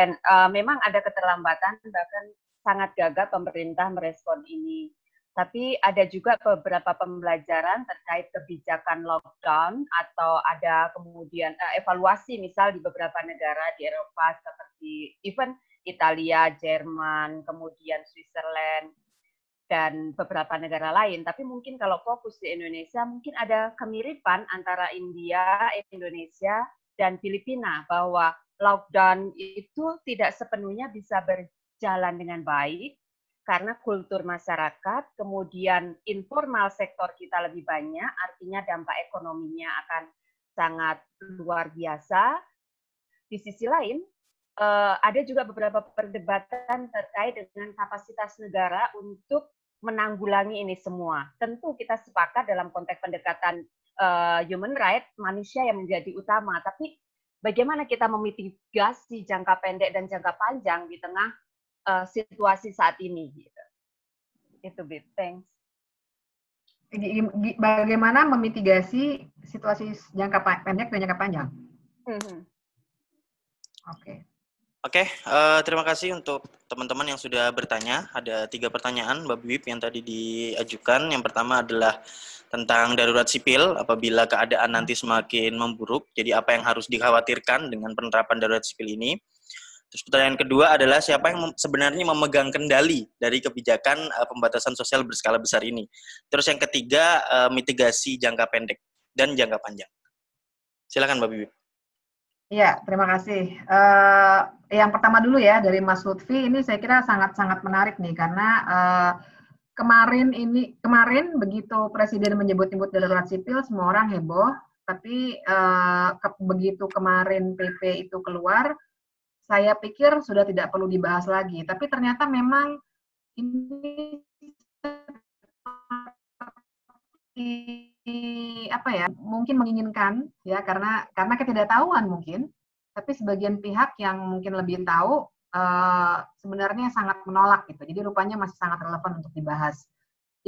memang ada keterlambatan, bahkan sangat gagap pemerintah merespon ini. Tapi ada juga beberapa pembelajaran terkait kebijakan lockdown atau ada kemudian evaluasi misal di beberapa negara di Eropa seperti even Italia, Jerman, kemudian Switzerland, dan beberapa negara lain. Tapi mungkin kalau fokus di Indonesia, mungkin ada kemiripan antara India, Indonesia, dan Filipina, bahwa lockdown itu tidak sepenuhnya bisa berjalan dengan baik, karena kultur masyarakat, kemudian informal sektor kita lebih banyak, artinya dampak ekonominya akan sangat luar biasa. Di sisi lain, ada juga beberapa perdebatan terkait dengan kapasitas negara untuk menanggulangi ini semua. Tentu kita sepakat dalam konteks pendekatan human right, manusia yang menjadi utama, tapi bagaimana kita memitigasi jangka pendek dan jangka panjang di tengah situasi saat ini. Gitu. Itu, Bib. Thanks. Bagaimana memitigasi situasi jangka pendek dan jangka panjang? Oke. Oke, terima kasih untuk teman-teman yang sudah bertanya. Ada 3 pertanyaan, Mbak Bib, yang tadi diajukan. Yang pertama adalah tentang darurat sipil apabila keadaan nanti semakin memburuk. Jadi apa yang harus dikhawatirkan dengan penerapan darurat sipil ini? Terus pertanyaan kedua adalah siapa yang sebenarnya memegang kendali dari kebijakan pembatasan sosial berskala besar ini? Terus yang ketiga, mitigasi jangka pendek dan jangka panjang. Silakan, Mbak Bib. Ya, terima kasih. Yang pertama dulu ya, dari Mas Lutfi, ini saya kira sangat-sangat menarik nih, karena kemarin begitu Presiden menyebut-nyebut darurat sipil, semua orang heboh, tapi begitu kemarin PP itu keluar, saya pikir sudah tidak perlu dibahas lagi, tapi ternyata memang ini mungkin menginginkan ya karena ketidaktahuan mungkin, tapi sebagian pihak yang mungkin lebih tahu sebenarnya sangat menolak gitu. Jadi rupanya masih sangat relevan untuk dibahas.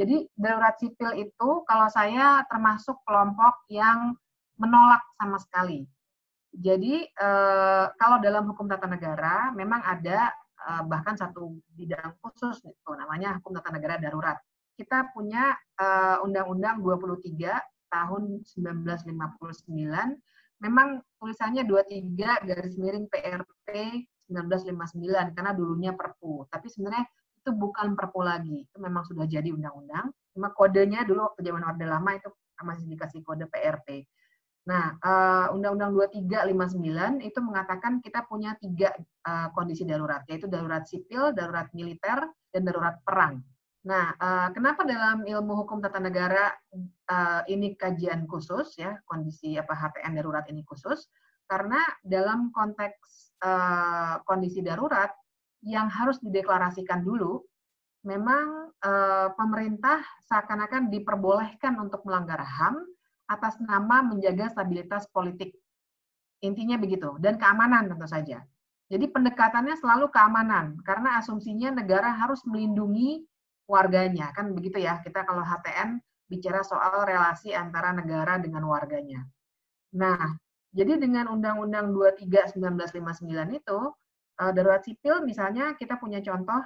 Jadi darurat sipil itu kalau saya termasuk kelompok yang menolak sama sekali. Jadi kalau dalam hukum tata negara memang ada bahkan satu bidang khusus itu namanya hukum tata negara darurat. Kita punya Undang-Undang 23 tahun 1959, memang tulisannya 23/PRP 1959 karena dulunya Perpu, tapi sebenarnya itu bukan Perpu lagi, itu memang sudah jadi undang-undang, cuma kodenya dulu waktu zaman Orde Lama itu masih dikasih kode PRP. Nah, Undang-Undang 2359 itu mengatakan kita punya 3 kondisi darurat, yaitu darurat sipil, darurat militer, dan darurat perang. Nah, kenapa dalam ilmu hukum tata negara ini kajian khusus ya, kondisi HTN darurat ini khusus? Karena dalam konteks kondisi darurat yang harus dideklarasikan dulu, memang pemerintah seakan-akan diperbolehkan untuk melanggar HAM atas nama menjaga stabilitas politik. Intinya begitu, dan keamanan tentu saja. Jadi pendekatannya selalu keamanan, karena asumsinya negara harus melindungi warganya, kan begitu ya, kita kalau HTN bicara soal relasi antara negara dengan warganya. Nah, jadi dengan Undang-Undang 23/1959 itu, darurat sipil misalnya kita punya contoh,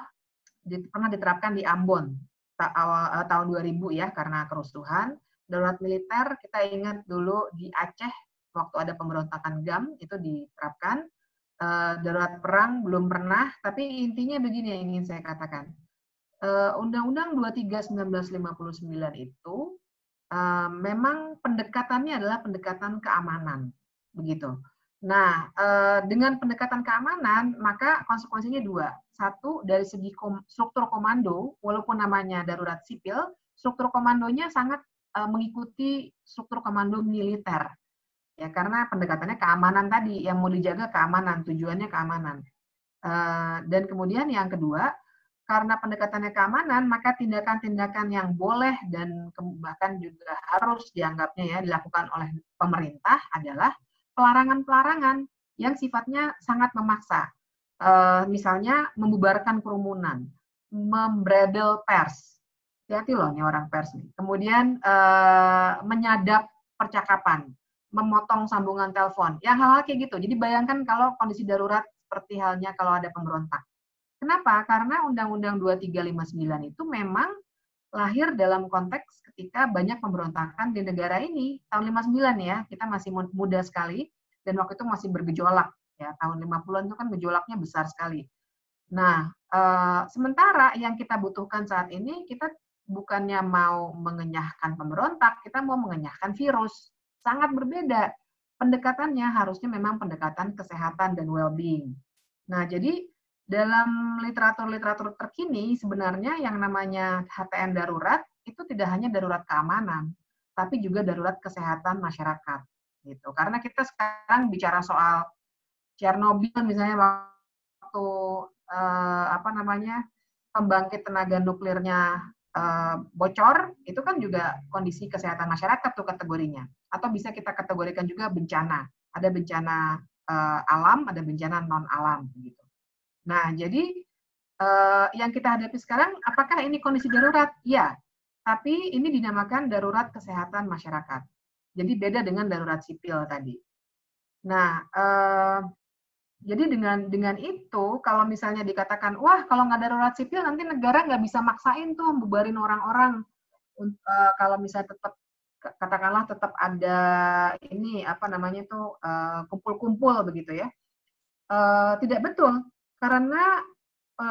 pernah diterapkan di Ambon. tahun 2000 ya, karena kerusuhan. Darurat militer kita ingat dulu di Aceh waktu ada pemberontakan GAM itu diterapkan. Darurat perang belum pernah, tapi intinya begini yang ingin saya katakan. Undang-Undang 23 1959 itu memang pendekatannya adalah pendekatan keamanan, begitu. Nah, dengan pendekatan keamanan, maka konsekuensinya dua. Satu, dari segi struktur komando, walaupun namanya darurat sipil, struktur komandonya sangat mengikuti struktur komando militer. Ya, karena pendekatannya keamanan tadi, yang mau dijaga keamanan, tujuannya keamanan. Dan kemudian yang kedua, karena pendekatannya keamanan, maka tindakan-tindakan yang boleh dan bahkan juga harus dianggapnya ya dilakukan oleh pemerintah adalah pelarangan-pelarangan yang sifatnya sangat memaksa. Misalnya membubarkan kerumunan, membredel pers. Hati-hati loh nih orang pers nih. Kemudian menyadap percakapan, memotong sambungan telepon, yang hal-hal kayak gitu. Jadi bayangkan kalau kondisi darurat seperti halnya kalau ada pemberontak. Kenapa? Karena Undang-Undang 2359 itu memang lahir dalam konteks ketika banyak pemberontakan di negara ini. Tahun 59 ya, kita masih muda sekali, dan waktu itu masih bergejolak. Ya, tahun 50-an itu kan gejolaknya besar sekali. Nah, sementara yang kita butuhkan saat ini, kita bukannya mau mengenyahkan pemberontak, kita mau mengenyahkan virus. Sangat berbeda. Pendekatannya harusnya memang pendekatan kesehatan dan well-being. Nah, jadi dalam literatur-literatur terkini, sebenarnya yang namanya HTN darurat itu tidak hanya darurat keamanan, tapi juga darurat kesehatan masyarakat. Gitu. Karena kita sekarang bicara soal Chernobyl misalnya waktu pembangkit tenaga nuklirnya bocor, itu kan juga kondisi kesehatan masyarakat tuh kategorinya. Atau bisa kita kategorikan juga bencana. Ada bencana alam, ada bencana non-alam. Gitu. Nah, jadi yang kita hadapi sekarang, apakah ini kondisi darurat? Ya, tapi ini dinamakan darurat kesehatan masyarakat. Jadi beda dengan darurat sipil tadi. Nah, jadi dengan itu, kalau misalnya dikatakan, wah kalau nggak darurat sipil nanti negara nggak bisa maksain tuh bubarin orang-orang. Kalau misalnya katakanlah tetap ada ini kumpul-kumpul begitu ya. Tidak betul, karena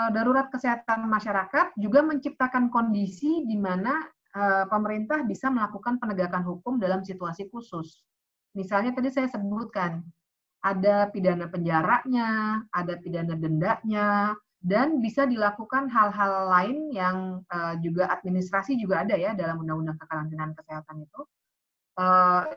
darurat kesehatan masyarakat juga menciptakan kondisi di mana pemerintah bisa melakukan penegakan hukum dalam situasi khusus. Misalnya tadi saya sebutkan, ada pidana penjaranya, ada pidana dendanya, dan bisa dilakukan hal-hal lain yang juga administrasi juga ada ya dalam Undang-Undang Kekarantinaan Kesehatan itu,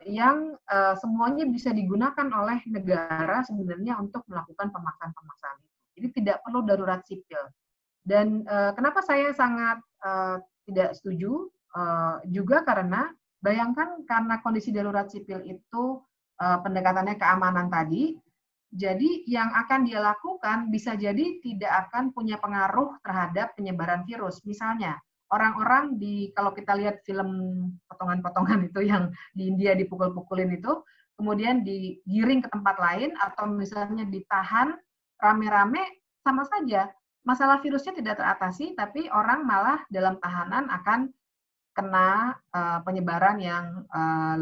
yang semuanya bisa digunakan oleh negara sebenarnya untuk melakukan pemaksaan-pemaksaan itu. Jadi tidak perlu darurat sipil. Dan kenapa saya sangat tidak setuju juga karena bayangkan karena kondisi darurat sipil itu pendekatannya keamanan tadi, jadi yang akan dia lakukan bisa jadi tidak akan punya pengaruh terhadap penyebaran virus. Misalnya, orang-orang kalau kita lihat film potongan-potongan itu yang di India dipukul-pukulin itu, kemudian digiring ke tempat lain, atau misalnya ditahan rame-rame, sama saja. Masalah virusnya tidak teratasi, tapi orang malah dalam tahanan akan kena penyebaran yang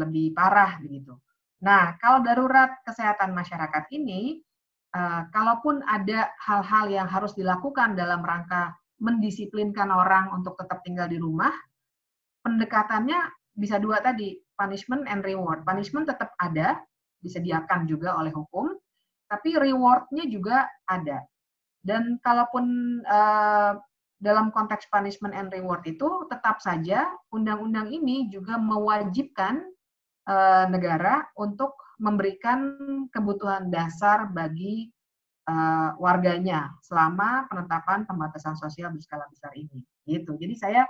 lebih parah begitu. Nah, kalau darurat kesehatan masyarakat ini, kalaupun ada hal-hal yang harus dilakukan dalam rangka mendisiplinkan orang untuk tetap tinggal di rumah, pendekatannya bisa dua tadi, punishment and reward. Punishment tetap ada, disediakan juga oleh hukum, tapi reward-nya juga ada. Dan kalaupun dalam konteks punishment and reward itu, tetap saja undang-undang ini juga mewajibkan negara untuk memberikan kebutuhan dasar bagi warganya selama penetapan pembatasan sosial berskala besar ini. Gitu. Jadi saya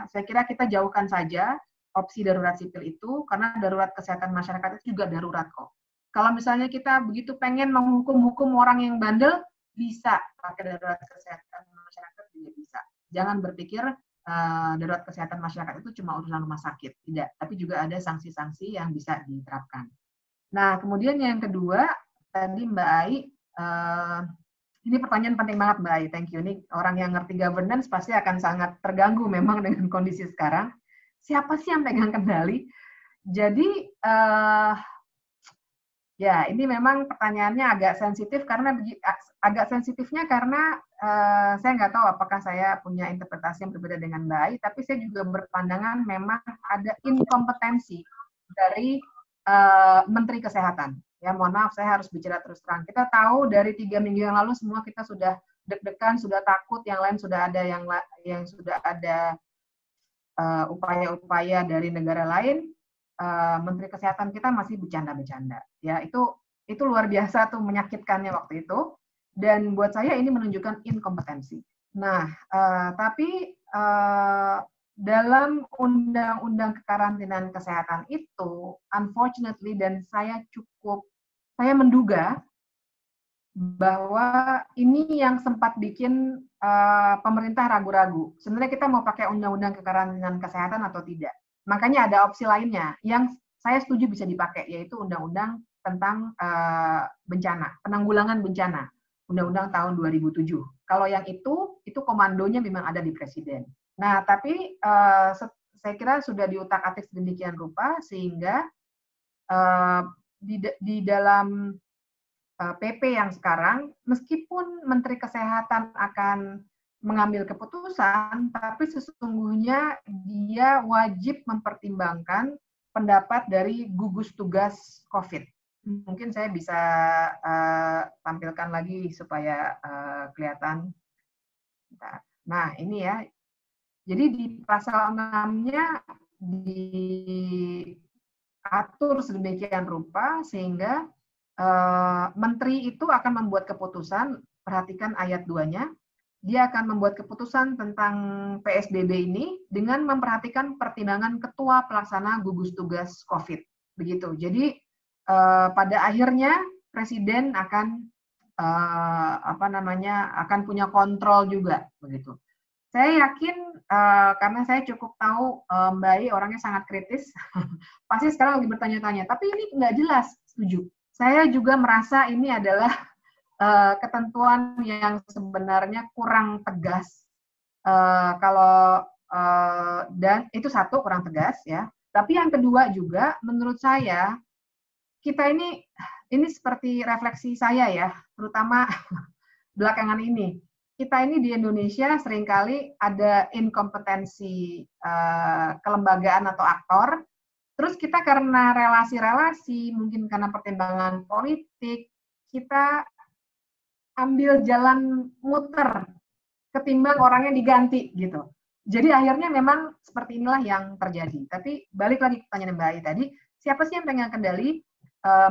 saya kira kita jauhkan saja opsi darurat sipil itu, karena darurat kesehatan masyarakat itu juga darurat kok. Kalau misalnya kita begitu pengen menghukum orang yang bandel, bisa pakai darurat kesehatan masyarakat juga bisa. Jangan berpikir darurat kesehatan masyarakat itu cuma urusan rumah sakit, tidak, tapi juga ada sanksi-sanksi yang bisa diterapkan. Nah, kemudian yang kedua, tadi Mbak Ai Ini pertanyaan penting banget, Mbak Ai. Thank you. Ini orang yang ngerti governance pasti akan sangat terganggu memang dengan kondisi sekarang. Siapa sih yang pegang kendali? Jadi, ya ini memang pertanyaannya agak sensitif karena saya nggak tahu apakah saya punya interpretasi yang berbeda dengan Mbak Ai, tapi saya juga berpandangan memang ada inkompetensi dari Menteri Kesehatan. Ya, mohon maaf, saya harus bicara terus terang. Kita tahu dari 3 minggu yang lalu semua kita sudah deg-degan, sudah takut, yang lain sudah ada yang sudah ada upaya-upaya dari negara lain. Menteri Kesehatan kita masih bercanda-bercanda. Ya, itu luar biasa tuh, menyakitkannya waktu itu. Dan buat saya ini menunjukkan inkompetensi. Nah, tapi dalam undang-undang kekarantinaan kesehatan itu, unfortunately, dan saya menduga bahwa ini yang sempat bikin pemerintah ragu-ragu. Sebenarnya kita mau pakai undang-undang kekarantinaan kesehatan atau tidak. Makanya ada opsi lainnya yang saya setuju bisa dipakai, yaitu undang-undang tentang bencana, penanggulangan bencana, undang-undang tahun 2007. Kalau yang itu komandonya memang ada di presiden. Nah, tapi saya kira sudah diutak-atik sedemikian rupa sehingga di dalam PP yang sekarang, meskipun Menteri Kesehatan akan mengambil keputusan, tapi sesungguhnya dia wajib mempertimbangkan pendapat dari gugus tugas COVID. Mungkin saya bisa tampilkan lagi supaya kelihatan. Nah, ini ya. Jadi di pasal 6-nya diatur sedemikian rupa sehingga menteri itu akan membuat keputusan, perhatikan ayat 2-nya, dia akan membuat keputusan tentang PSBB ini dengan memperhatikan pertimbangan ketua pelaksana gugus tugas COVID. Begitu. Jadi pada akhirnya presiden akan akan punya kontrol juga, begitu. Saya yakin karena saya cukup tahu Mbak Ai orangnya sangat kritis, pasti sekarang lagi bertanya-tanya. Tapi ini nggak jelas, setuju. Saya juga merasa ini adalah ketentuan yang sebenarnya kurang tegas. Dan itu satu, kurang tegas ya. Tapi yang kedua juga, menurut saya kita ini seperti refleksi saya ya, terutama belakangan ini. Kita ini di Indonesia seringkali ada inkompetensi kelembagaan atau aktor. Terus kita karena relasi-relasi, mungkin karena pertimbangan politik, kita ambil jalan muter, ketimbang orangnya diganti gitu. Jadi akhirnya memang seperti inilah yang terjadi. Tapi balik lagi ke pertanyaan Mbak Ai tadi, siapa sih yang pegang kendali?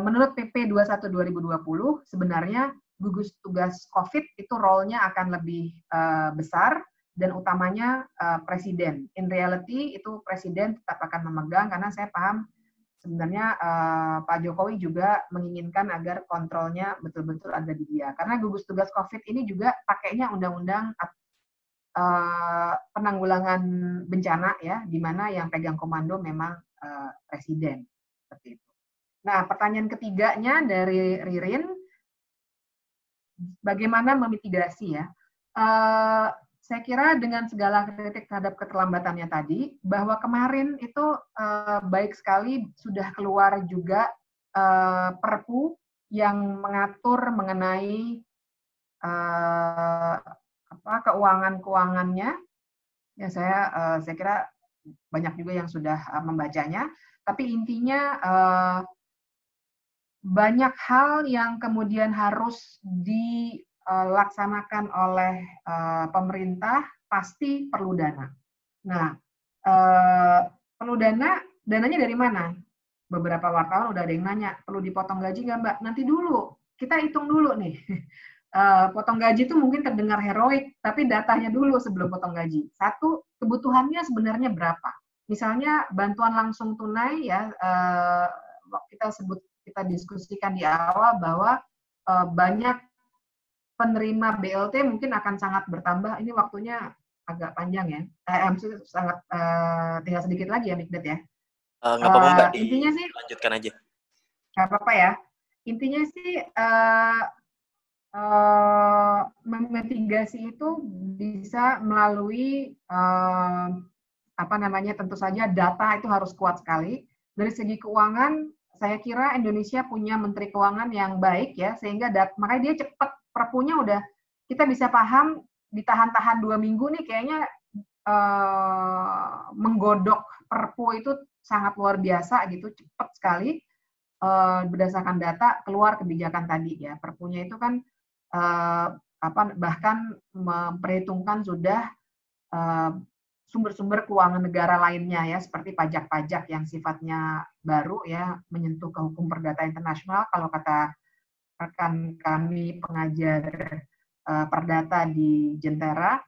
Menurut PP 21 2020, sebenarnya gugus tugas COVID itu role-nya akan lebih besar, dan utamanya presiden. In reality itu presiden tetap akan memegang karena saya paham sebenarnya Pak Jokowi juga menginginkan agar kontrolnya betul-betul ada di dia. Karena gugus tugas COVID ini juga pakainya undang-undang penanggulangan bencana ya, di mana yang pegang komando memang presiden. Seperti itu. Nah, pertanyaan ketiganya dari Ririn, bagaimana memitigasi ya? Saya kira dengan segala kritik terhadap keterlambatannya tadi, bahwa kemarin itu baik sekali sudah keluar juga Perpu yang mengatur mengenai keuangannya. Ya, saya kira banyak juga yang sudah membacanya. Tapi intinya banyak hal yang kemudian harus dilaksanakan oleh pemerintah, pasti perlu dana. Nah, perlu dananya dari mana? Beberapa wartawan udah ada yang nanya, perlu dipotong gaji nggak Mbak? Nanti dulu, kita hitung dulu nih. Potong gaji itu mungkin terdengar heroik, tapi datanya dulu sebelum potong gaji. Satu, kebutuhannya sebenarnya berapa? Misalnya bantuan langsung tunai ya, kita diskusikan di awal bahwa banyak penerima BLT mungkin akan sangat bertambah. Ini waktunya agak panjang ya. Sangat tinggal sedikit lagi ya, Mikdet ya. Nggak apa-apa Mbak, intinya sih lanjutkan aja. Nggak apa-apa ya. Intinya sih Mitigasi itu bisa melalui tentu saja data itu harus kuat sekali. Dari segi keuangan, saya kira Indonesia punya Menteri Keuangan yang baik ya, sehingga makanya dia cepat, perpunya udah kita bisa paham, ditahan-tahan 2 minggu nih kayaknya menggodok perpu itu sangat luar biasa gitu, cepat sekali berdasarkan data keluar kebijakan tadi ya. Perpunya itu kan bahkan memperhitungkan sudah sumber-sumber keuangan negara lainnya ya, seperti pajak-pajak yang sifatnya baru ya, menyentuh ke hukum perdata internasional. Kalau kata rekan kami pengajar perdata di Jentera,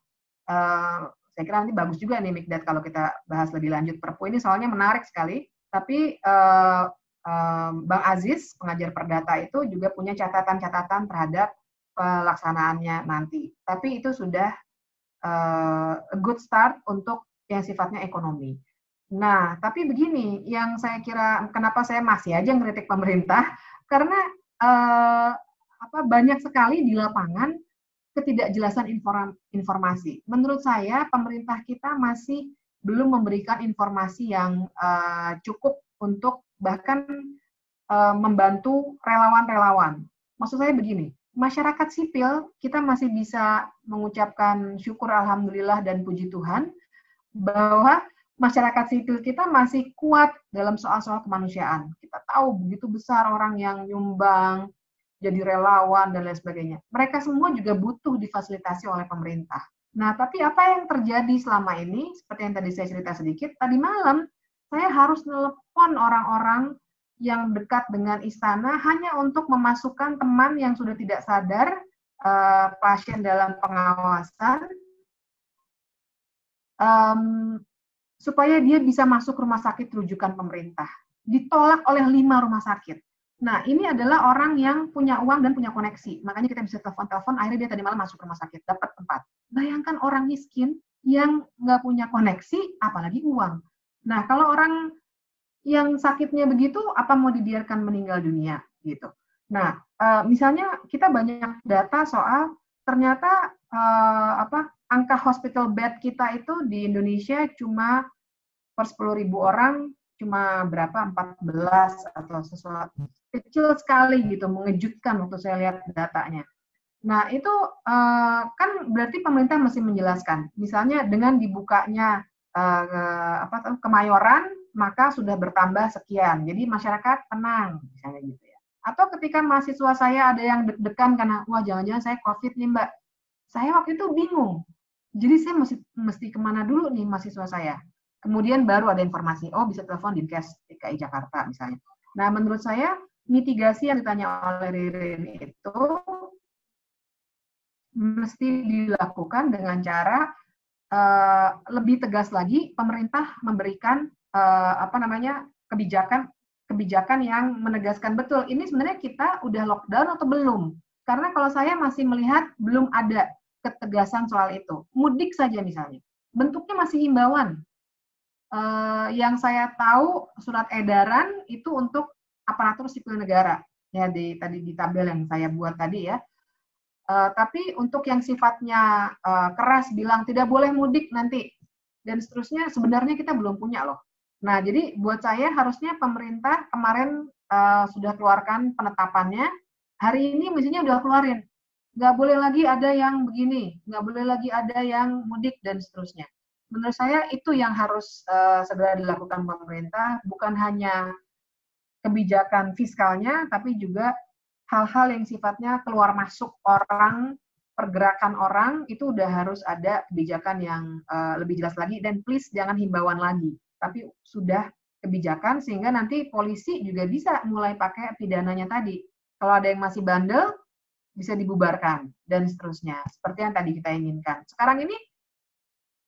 saya kira nanti bagus juga nih Mikdad kalau kita bahas lebih lanjut perpu ini, soalnya menarik sekali. Tapi Bang Aziz, pengajar perdata itu juga punya catatan-catatan terhadap pelaksanaannya nanti. Tapi itu sudah a good start untuk yang sifatnya ekonomi. Nah, tapi begini, yang saya kira kenapa saya masih aja ngeritik pemerintah, karena banyak sekali di lapangan ketidakjelasan informasi. Menurut saya, pemerintah kita masih belum memberikan informasi yang cukup untuk bahkan membantu relawan-relawan. Maksud saya begini, masyarakat sipil, kita masih bisa mengucapkan syukur alhamdulillah dan puji Tuhan bahwa masyarakat sipil kita masih kuat dalam soal-soal kemanusiaan. Kita tahu begitu besar orang yang nyumbang, jadi relawan, dan lain sebagainya. Mereka semua juga butuh difasilitasi oleh pemerintah. Nah, tapi apa yang terjadi selama ini, seperti yang tadi saya cerita sedikit, tadi malam saya harus telepon orang-orang yang dekat dengan istana hanya untuk memasukkan teman yang sudah tidak sadar, pasien dalam pengawasan, supaya dia bisa masuk rumah sakit rujukan pemerintah. Ditolak oleh 5 rumah sakit. Nah, ini adalah orang yang punya uang dan punya koneksi. Makanya kita bisa telepon-telepon, akhirnya dia tadi malam masuk rumah sakit, dapat tempat. Bayangkan orang miskin yang nggak punya koneksi, apalagi uang. Nah, kalau orang yang sakitnya begitu, apa mau dibiarkan meninggal dunia gitu. Nah, misalnya kita banyak data soal ternyata angka hospital bed kita itu di Indonesia cuma per 10.000 orang cuma berapa, 14 atau sesuatu kecil sekali gitu, mengejutkan waktu saya lihat datanya. Nah, itu kan berarti pemerintah mesti menjelaskan. Misalnya dengan dibukanya Kemayoran, maka sudah bertambah sekian. Jadi masyarakat tenang, misalnya gitu ya. Atau ketika mahasiswa saya ada yang deg-degan karena, wah jangan-jangan saya COVID nih Mbak. Saya waktu itu bingung. Jadi saya mesti kemana dulu nih mahasiswa saya. Kemudian baru ada informasi, oh bisa telepon Dinkes DKI Jakarta misalnya. Nah menurut saya, mitigasi yang ditanya oleh Ririn itu mesti dilakukan dengan cara lebih tegas lagi, pemerintah memberikan kebijakan yang menegaskan betul. Ini sebenarnya kita udah lockdown atau belum? Karena kalau saya masih melihat belum ada ketegasan soal itu. Mudik saja misalnya, bentuknya masih himbauan. Yang saya tahu surat edaran itu untuk aparatur sipil negara. Ya tadi di tabel yang saya buat tadi ya. Tapi untuk yang sifatnya keras bilang tidak boleh mudik nanti dan seterusnya sebenarnya kita belum punya loh. Nah jadi buat saya harusnya pemerintah kemarin sudah keluarkan penetapannya, hari ini mestinya udah keluarin. Nggak boleh lagi ada yang begini, nggak boleh lagi ada yang mudik dan seterusnya. Menurut saya itu yang harus segera dilakukan pemerintah, bukan hanya kebijakan fiskalnya, tapi juga hal-hal yang sifatnya keluar masuk orang, pergerakan orang, itu udah harus ada kebijakan yang lebih jelas lagi, dan please jangan himbauan lagi, tapi sudah kebijakan sehingga nanti polisi juga bisa mulai pakai pidananya tadi. Kalau ada yang masih bandel, bisa dibubarkan, dan seterusnya. Seperti yang tadi kita inginkan. Sekarang ini,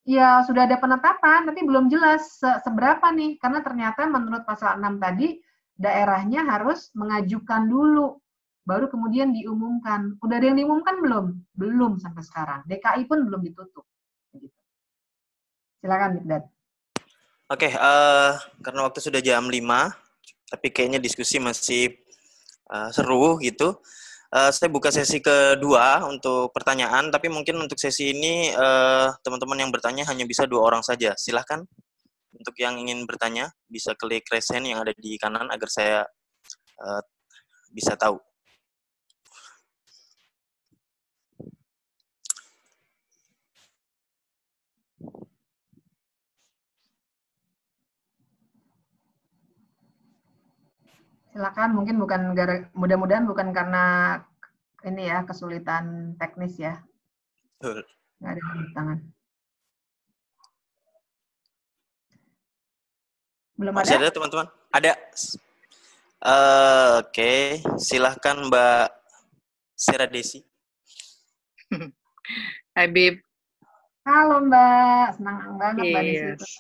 ya sudah ada penetapan, tapi belum jelas seberapa nih, karena ternyata menurut pasal 6 tadi, daerahnya harus mengajukan dulu, baru kemudian diumumkan. Udah ada yang diumumkan belum? Belum sampai sekarang. DKI pun belum ditutup. Silakan, Mikdad. Oke, karena waktu sudah jam 5, tapi kayaknya diskusi masih seru gitu. Saya buka sesi kedua untuk pertanyaan, tapi mungkin untuk sesi ini teman-teman yang bertanya hanya bisa 2 orang saja. Silahkan untuk yang ingin bertanya bisa klik raise hand yang ada di kanan agar saya bisa tahu. Silakan, mungkin mudah-mudahan bukan karena ini ya kesulitan teknis ya. Betul. Nggak ada tanda tangan. Belum Masih ada? ada teman-teman? Ada. Oke, silahkan Mbak Sera Desi. Hai Bib. Halo Mbak, senang banget Mbak Desi.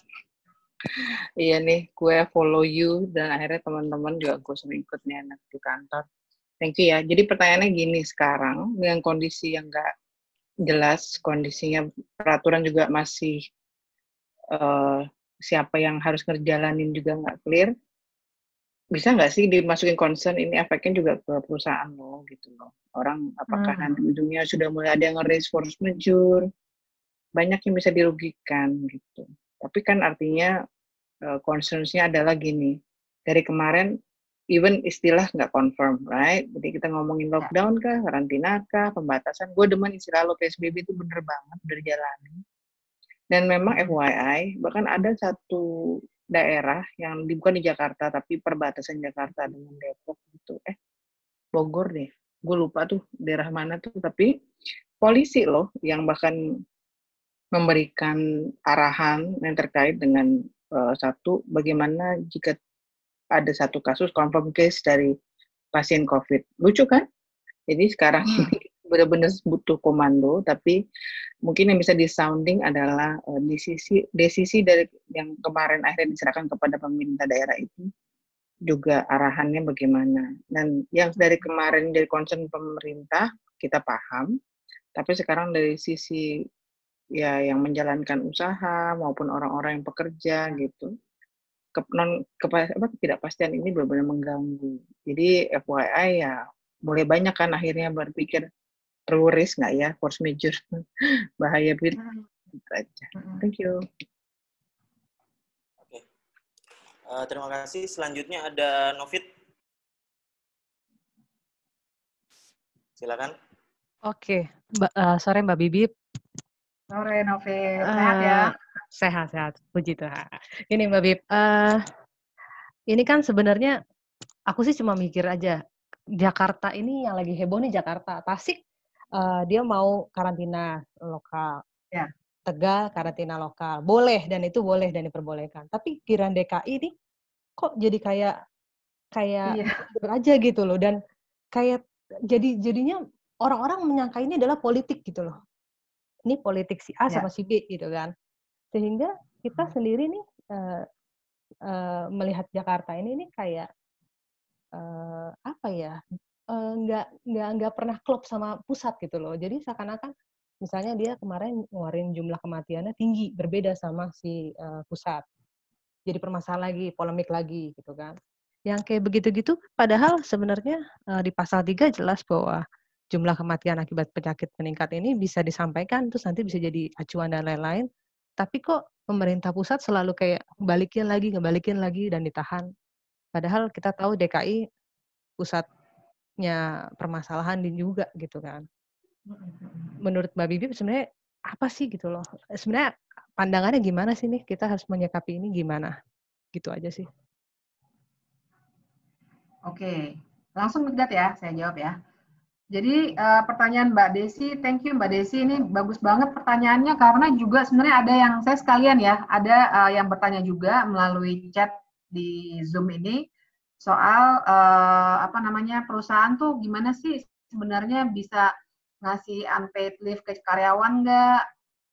Iya nih, gue follow you dan akhirnya teman-teman juga gue sering ikut nih anak di kantor. Thank you ya. Jadi pertanyaannya gini sekarang, dengan kondisi yang nggak jelas, kondisinya peraturan juga masih siapa yang harus ngerjalanin juga nggak clear, bisa nggak sih dimasukin concern ini efeknya juga ke perusahaan lo gitu loh. Orang apakah nanti ujungnya sudah mulai ada yang nge-raise force majeure, banyak yang bisa dirugikan gitu. Tapi kan artinya concerns-nya adalah gini, dari kemarin even istilah nggak confirm, right? Jadi kita ngomongin lockdown kah, karantina kah, pembatasan. Gue demen istilah lo PSBB itu bener banget udah dijalanin. Dan memang FYI, bahkan ada satu daerah yang bukan di Jakarta, tapi perbatasan Jakarta dengan Depok gitu. Bogor deh. Gue lupa tuh daerah mana tuh, tapi polisi loh yang bahkan memberikan arahan yang terkait dengan satu, bagaimana jika ada satu kasus confirm case dari pasien COVID. Lucu kan? Jadi sekarang ini benar-benar butuh komando, tapi mungkin yang bisa disounding adalah desisi dari yang kemarin akhirnya diserahkan kepada pemerintah daerah itu, juga arahannya bagaimana. Dan yang dari kemarin dari concern pemerintah, kita paham, tapi sekarang dari sisi ya yang menjalankan usaha maupun orang-orang yang pekerja gitu, ketidakpastian ini benar-benar mengganggu. Jadi FYI ya mulai banyak kan akhirnya berpikir perlu risk nggak ya force majeure, bahaya gitu aja. Thank you. Oke. Terima kasih. Selanjutnya ada Novit. Silakan. Oke, sore Mbak Bibip. Sore Novit, sehat ya? Sehat, puji Tuhan. Ini Mbak Bib, ini kan sebenarnya aku sih cuma mikir aja, Jakarta ini yang lagi heboh nih Jakarta. Tasik dia mau karantina lokal. Ya. Tegal karantina lokal. Boleh dan itu boleh dan diperbolehkan. Tapi giliran DKI ini kok jadi kayak aja gitu loh, dan kayak jadinya orang-orang menyangka ini adalah politik gitu loh. Ini politik si A sama si B gitu kan. Sehingga kita sendiri nih melihat Jakarta ini kayak apa ya, nggak pernah klop sama pusat gitu loh. Jadi seakan-akan misalnya dia kemarin ngeluarin jumlah kematiannya tinggi, berbeda sama si pusat. Jadi permasalahan lagi, polemik lagi gitu kan. Yang kayak begitu-gitu, padahal sebenarnya di pasal 3 jelas bahwa jumlah kematian akibat penyakit meningkat ini bisa disampaikan, terus nanti bisa jadi acuan dan lain-lain. Tapi kok pemerintah pusat selalu kayak ngebalikin lagi dan ditahan. Padahal kita tahu DKI pusatnya permasalahan juga gitu kan. Menurut Mbak Bibi sebenarnya apa sih gitu loh? Sebenarnya pandangannya gimana sih nih? Kita harus menyikapi ini gimana? Gitu aja sih. Oke, langsung Mikdat ya, saya jawab ya. Jadi pertanyaan Mbak Desi, thank you Mbak Desi, ini bagus banget pertanyaannya karena juga sebenarnya ada yang saya sekalian ya, ada yang bertanya juga melalui chat di Zoom ini soal perusahaan tuh gimana sih sebenarnya bisa ngasih unpaid leave ke karyawan nggak,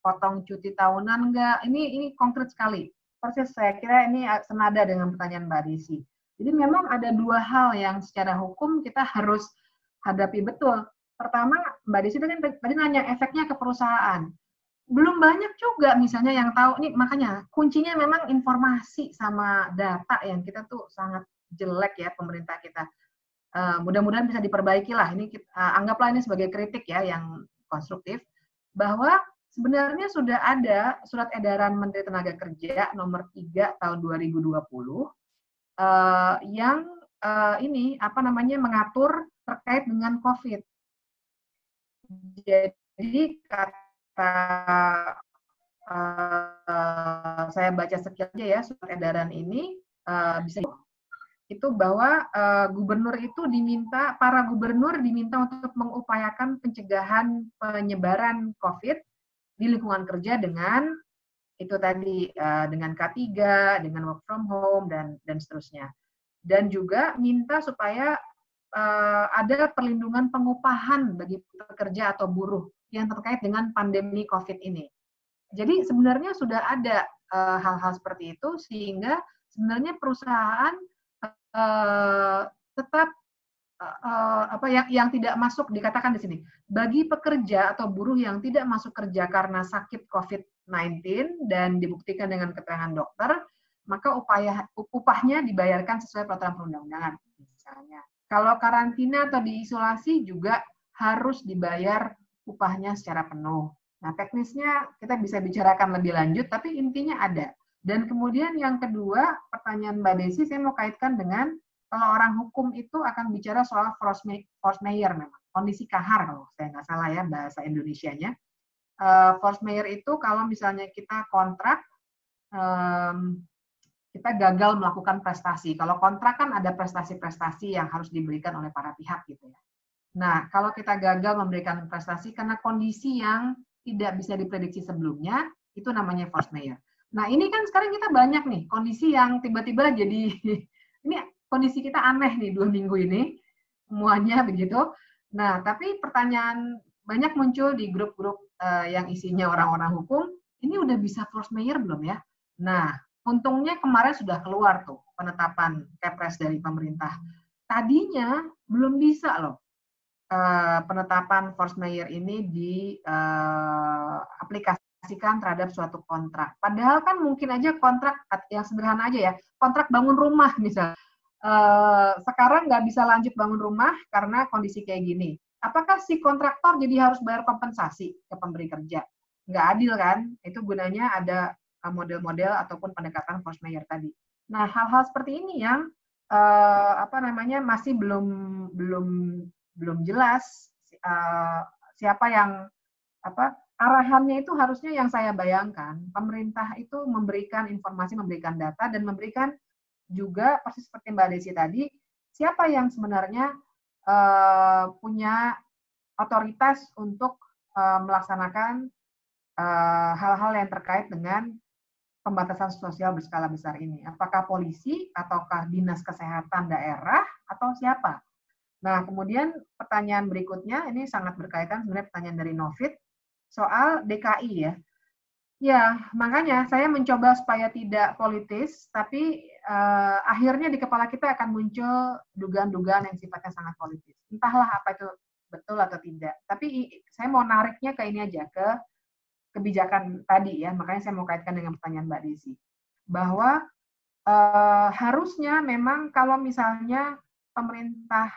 potong cuti tahunan nggak? Ini konkret sekali. Persis saya kira ini senada dengan pertanyaan Mbak Desi. Jadi memang ada dua hal yang secara hukum kita harus hadapi betul. Pertama, Mbak Desi tadi nanya efeknya ke perusahaan. Belum banyak juga misalnya yang tahu, nih makanya kuncinya memang informasi sama data yang kita tuh sangat jelek ya pemerintah kita. mudah-mudahan bisa diperbaiki lah. Ini anggaplah ini sebagai kritik ya yang konstruktif, bahwa sebenarnya sudah ada surat edaran Menteri Tenaga Kerja nomor 3 tahun 2020 yang ini mengatur terkait dengan COVID. Jadi kata saya baca sekian aja ya surat edaran ini bisa itu bahwa para gubernur diminta untuk mengupayakan pencegahan penyebaran COVID di lingkungan kerja dengan itu tadi dengan K3, dengan work from home dan seterusnya. Dan juga minta supaya ada perlindungan pengupahan bagi pekerja atau buruh yang terkait dengan pandemi COVID ini. Jadi sebenarnya sudah ada hal-hal seperti itu sehingga sebenarnya perusahaan tetap yang tidak masuk dikatakan di sini bagi pekerja atau buruh yang tidak masuk kerja karena sakit COVID-19 dan dibuktikan dengan keterangan dokter, maka upahnya dibayarkan sesuai peraturan perundang-undangan misalnya. Kalau karantina atau diisolasi juga harus dibayar upahnya secara penuh. Nah, teknisnya kita bisa bicarakan lebih lanjut, tapi intinya ada. Dan kemudian yang kedua, pertanyaan Mbak Desi, saya mau kaitkan dengan kalau orang hukum itu akan bicara soal force majeure memang, kondisi kahar kalau saya nggak salah ya bahasa Indonesianya. Force majeure itu kalau misalnya kita kontrak, kita gagal melakukan prestasi. Kalau kontrak kan ada prestasi-prestasi yang harus diberikan oleh para pihak gitu ya. Nah, kalau kita gagal memberikan prestasi karena kondisi yang tidak bisa diprediksi sebelumnya, itu namanya force majeure. Nah, ini kan sekarang kita banyak nih kondisi yang tiba-tiba jadi ini kondisi kita aneh nih 2 minggu ini semuanya begitu. Nah, tapi pertanyaan banyak muncul di grup-grup yang isinya orang-orang hukum, ini udah bisa force majeure belum ya? Nah, untungnya kemarin sudah keluar tuh penetapan Kepres dari pemerintah. Tadinya belum bisa loh penetapan force majeure ini diaplikasikan terhadap suatu kontrak. Padahal kan mungkin aja kontrak yang sederhana aja ya, kontrak bangun rumah misalnya. Sekarang nggak bisa lanjut bangun rumah karena kondisi kayak gini. Apakah si kontraktor jadi harus bayar kompensasi ke pemberi kerja? Nggak adil kan? Itu gunanya ada model-model ataupun pendekatan force majeure tadi. Nah, hal-hal seperti ini yang masih belum jelas siapa yang arahannya itu harusnya yang saya bayangkan, pemerintah itu memberikan informasi, memberikan data, dan memberikan juga, persis seperti Mbak Desi tadi, siapa yang sebenarnya punya otoritas untuk melaksanakan hal-hal yang terkait dengan pembatasan sosial berskala besar ini. Apakah polisi, ataukah dinas kesehatan daerah, atau siapa? Nah, kemudian pertanyaan berikutnya, ini sangat berkaitan sebenarnya pertanyaan dari Novit, soal DKI ya. Ya, makanya saya mencoba supaya tidak politis, tapi akhirnya di kepala kita akan muncul dugaan-dugaan yang sifatnya sangat politis. Entahlah apa itu betul atau tidak. Tapi saya mau nariknya ke ini aja, ke kebijakan tadi ya, makanya saya mau kaitkan dengan pertanyaan Mbak Desi. Bahwa harusnya memang kalau misalnya pemerintah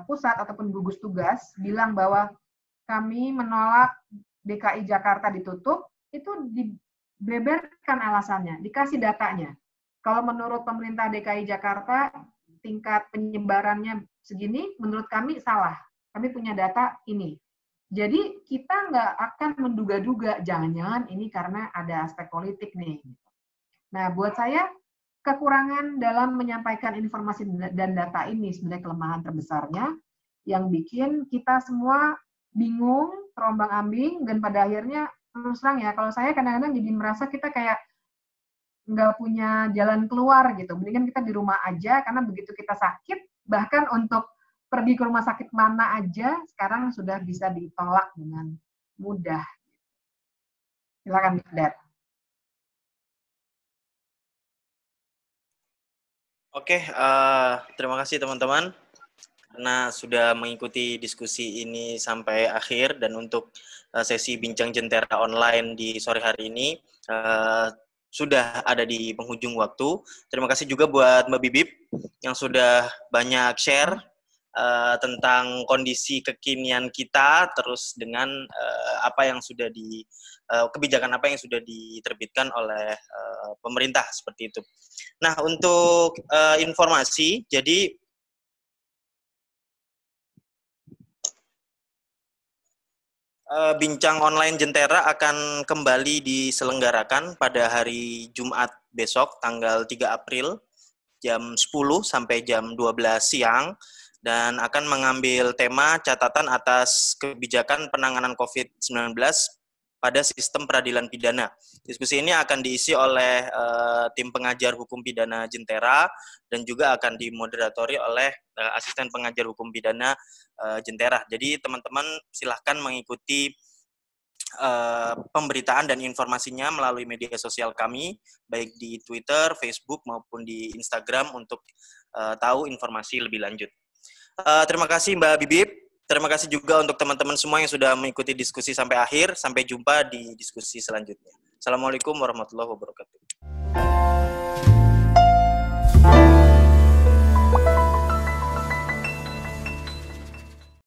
pusat ataupun gugus tugas bilang bahwa kami menolak DKI Jakarta ditutup, itu dibeberkan alasannya, dikasih datanya. Kalau menurut pemerintah DKI Jakarta, tingkat penyebarannya segini, menurut kami salah. Kami punya data ini. Jadi kita nggak akan menduga-duga, jangan-jangan ini karena ada aspek politik nih. Nah, buat saya, kekurangan dalam menyampaikan informasi dan data ini sebenarnya kelemahan terbesarnya, yang bikin kita semua bingung, terombang-ambing, dan pada akhirnya terus terang ya, kalau saya kadang-kadang jadi merasa kita kayak nggak punya jalan keluar gitu. Mendingan kita di rumah aja, karena begitu kita sakit, bahkan untuk pergi ke rumah sakit mana aja, sekarang sudah bisa ditolak dengan mudah. Silakan, Dad. Oke, terima kasih teman-teman karena sudah mengikuti diskusi ini sampai akhir, dan untuk sesi bincang jentera online di sore hari ini sudah ada di penghujung waktu. Terima kasih juga buat Mbak Bibip yang sudah banyak share tentang kondisi kekinian kita, terus dengan apa yang sudah kebijakan apa yang sudah diterbitkan oleh pemerintah seperti itu. Nah, untuk informasi, jadi Bincang Online Jentera akan kembali diselenggarakan pada hari Jumat besok, tanggal 3 April, jam 10 sampai jam 12 siang, dan akan mengambil tema catatan atas kebijakan penanganan COVID-19 pada sistem peradilan pidana. Diskusi ini akan diisi oleh tim pengajar hukum pidana Jentera dan juga akan dimoderatori oleh asisten pengajar hukum pidana Jentera. Jadi teman-teman silahkan mengikuti pemberitaan dan informasinya melalui media sosial kami, baik di Twitter, Facebook, maupun di Instagram untuk tahu informasi lebih lanjut. Terima kasih Mbak Bibip. Terima kasih juga untuk teman-teman semua yang sudah mengikuti diskusi sampai akhir. Sampai jumpa di diskusi selanjutnya. Assalamualaikum warahmatullahi wabarakatuh.